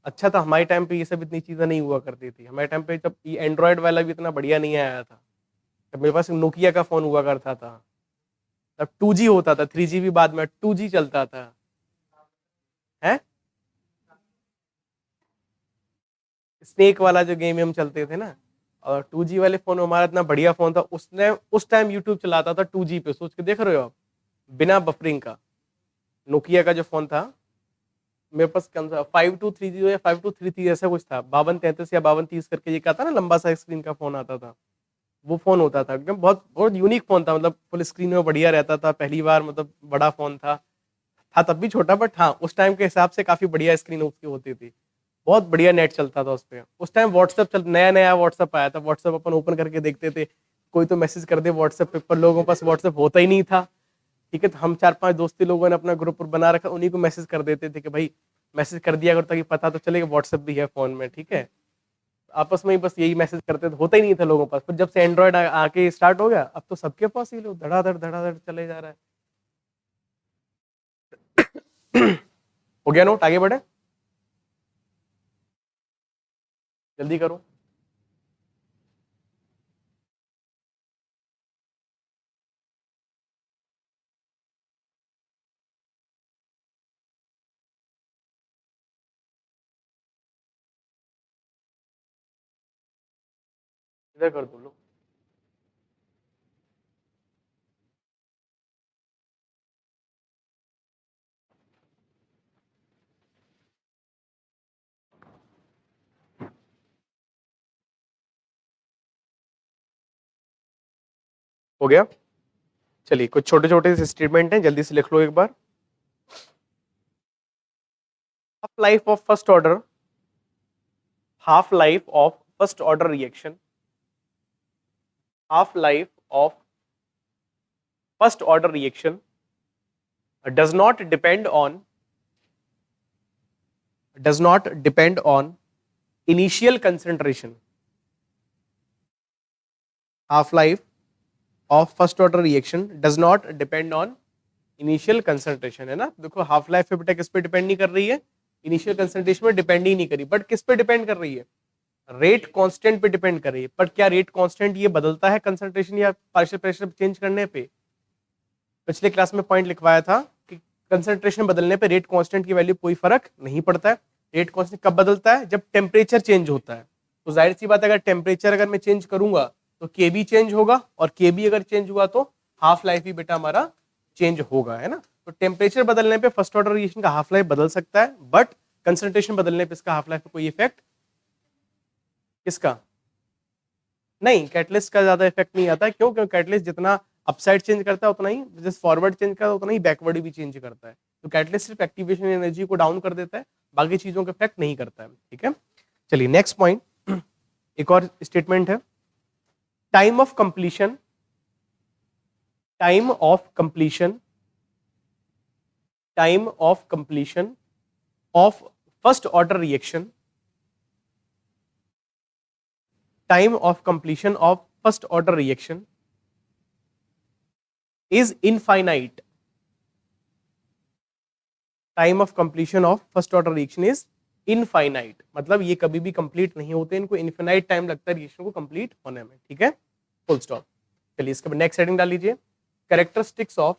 अच्छा था हमारे टाइम पे ये सब इतनी चीजें नहीं हुआ करती थी, हमारे टाइम पे जब ये एंड्रॉयड वाला भी इतना बढ़िया नहीं आया था, जब मेरे पास नोकिया का फोन हुआ करता था, तब 2G होता था, 3G भी बाद में 2G चलता था है, स्नेक वाला जो गेम हम चलते थे ना, और 2G वाले फोन हमारा इतना बढ़िया फोन था, उसने उस टाइम यूट्यूब चलाता था 2G पे, सोच के देख रहे हो आप, बिना बफरिंग का। नोकिया का जो फोन था मेरे पास, कौन सा 5230 या 5233 ऐसा कुछ था, 5233 या 5230 करके, ये क्या था ना, लंबा सा स्क्रीन का फोन आता था, वो फोन होता था एकदम, बहुत बहुत यूनिक फोन था, मतलब फुल स्क्रीन में बढ़िया रहता था, पहली बार मतलब बड़ा फोन था तब भी छोटा, बट हाँ उस टाइम के हिसाब से काफी बढ़िया स्क्रीन उसकी होती थी, बहुत बढ़िया नेट चलता था उस पर। उस टाइम व्हाट्सएप चल, नया नया व्हाट्सएप आया था, व्हाट्सएप अपन ओपन करके देखते थे, कोई तो मैसेज कर दे व्हाट्सएप पे, पर लोगों के पास व्हाट्सएप होता ही नहीं था, ठीक है। तो हम 4-5 दोस्ती लोगों ने अपना ग्रुप बना रखा, उन्हीं को मैसेज कर देते थे कि भाई मैसेज कर दिया अगर, ताकि पता तो चले कि व्हाट्सएप भी है फोन में, ठीक है। आपस में ही बस यही मैसेज करते थे, होता ही नहीं था लोगों के पास। फिर जब से एंड्रॉइड आके स्टार्ट हो गया, अब तो सबके पास ही लो, धड़ाधड़ चले जा रहा है। हो गया नोट, आगे बढ़े, जल्दी करो। इधर कर दो लो। हो गया, चलिए कुछ छोटे छोटे स्टेटमेंट हैं, जल्दी से लिख लो एक बार। Half life of first order, half life of first order reaction, half life of first order reaction does not depend on initial concentration. Half life of first order reaction does not depend on initial concentration, है ना। देखो half life पे बेटा किस पे depend नहीं कर रही है, इनिशियल कंसंट्रेशन में डिपेंड ही नहीं करी, बट किस पे डिपेंड कर रही है, रेट कांस्टेंट पे डिपेंड कर रही है। पर क्या रेट कांस्टेंट ये बदलता है कंसंट्रेशन या पार्शियल प्रेशर चेंज करने पे? पिछले क्लास में पॉइंट लिखवाया था कि कंसंट्रेशन बदलने पे रेट कांस्टेंट की वैल्यू कोई फर्क नहीं पड़ता है। रेट कांस्टेंट कब बदलता है, जब टेम्परेचर चेंज होता है। तो जाहिर सी बात है, अगर टेम्परेचर अगर मैं चेंज करूंगा तो के बी चेंज होगा, और के बी अगर चेंज हुआ तो हाफ लाइफ भी बेटा हमारा चेंज होगा, है ना। तो टेम्परेचर बदलने पे फर्स्ट ऑर्डर रिएक्शन का हाफ लाइफ बदल सकता है, बट कंसंट्रेशन बदलने पे इसका हाफ लाइफ पे कोई इफेक्ट, किसका नहीं, कैटलिस्ट का ज्यादा इफेक्ट नहीं आता है। क्यों? क्योंकि कैटलिस्ट जितना अपसाइड चेंज करता है उतना ही, जैसे फॉरवर्ड चेंज करता है उतना ही बैकवर्ड भी चेंज करता है। तो कैटलिस्ट सिर्फ एक्टिवेशन एनर्जी को डाउन कर देता है, बाकी चीजों का इफेक्ट नहीं करता है, ठीक है। चलिए नेक्स्ट पॉइंट, एक और स्टेटमेंट है, time of completion, time of completion, time of completion of first order reaction, time of completion of first order reaction is infinite. Time of completion of first order reaction is infinite, मतलब ये कभी भी complete नहीं होते, इनको infinite time लगता है reaction को कंप्लीट होने में, ठीक है, फुल स्टॉप। चलिए इसके बाद नेक्स्ट हेडिंग डाल लीजिए, characteristics of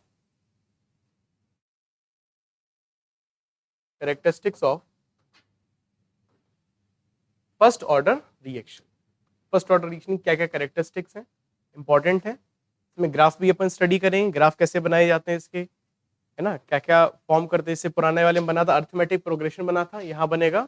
first order reaction. First order reaction क्या क्या कैरेक्टरिस्टिक्स हैं, इंपॉर्टेंट है। इसमें ग्राफ भी अपन स्टडी करेंगे, ग्राफ कैसे बनाए जाते हैं इसके, है ना, क्या क्या फॉर्म करते हैं। इससे पुराने वाले में बना था अर्थमेटिक प्रोग्रेशन बना था, यहाँ बनेगा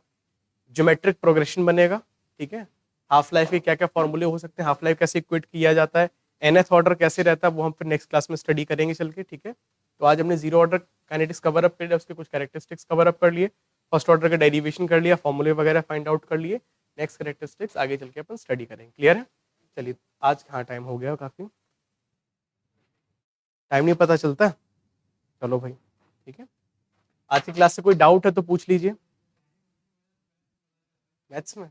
ज्योमेट्रिक प्रोग्रेशन बनेगा, ठीक है। हाफ लाइफ के क्या क्या फॉर्मूले हो सकते हैं, हाफ लाइफ कैसे इक्वेट किया जाता है, nth ऑर्डर कैसे रहता है, वो हम फिर नेक्स्ट क्लास में स्टडी करेंगे चल के, ठीक है। तो आज हमने zero order kinetics cover up कर लिया, उसके कुछ कैरेक्टरिस्टिक्स कवर अप कर लिए, फर्स्ट ऑर्डर का डेरिवेशन कर लिया, फॉर्मूले वगैरह फाइंड आउट कर लिए, नेक्स्ट कैरेक्टरिस्टिक्स आगे चल के अपन स्टडी करेंगे, क्लियर है। चलिए आज हाँ टाइम हो गया काफी, टाइम नहीं पता चलता, चलो भाई ठीक है। आज की क्लास से कोई डाउट है तो पूछ लीजिए मैथ्स में।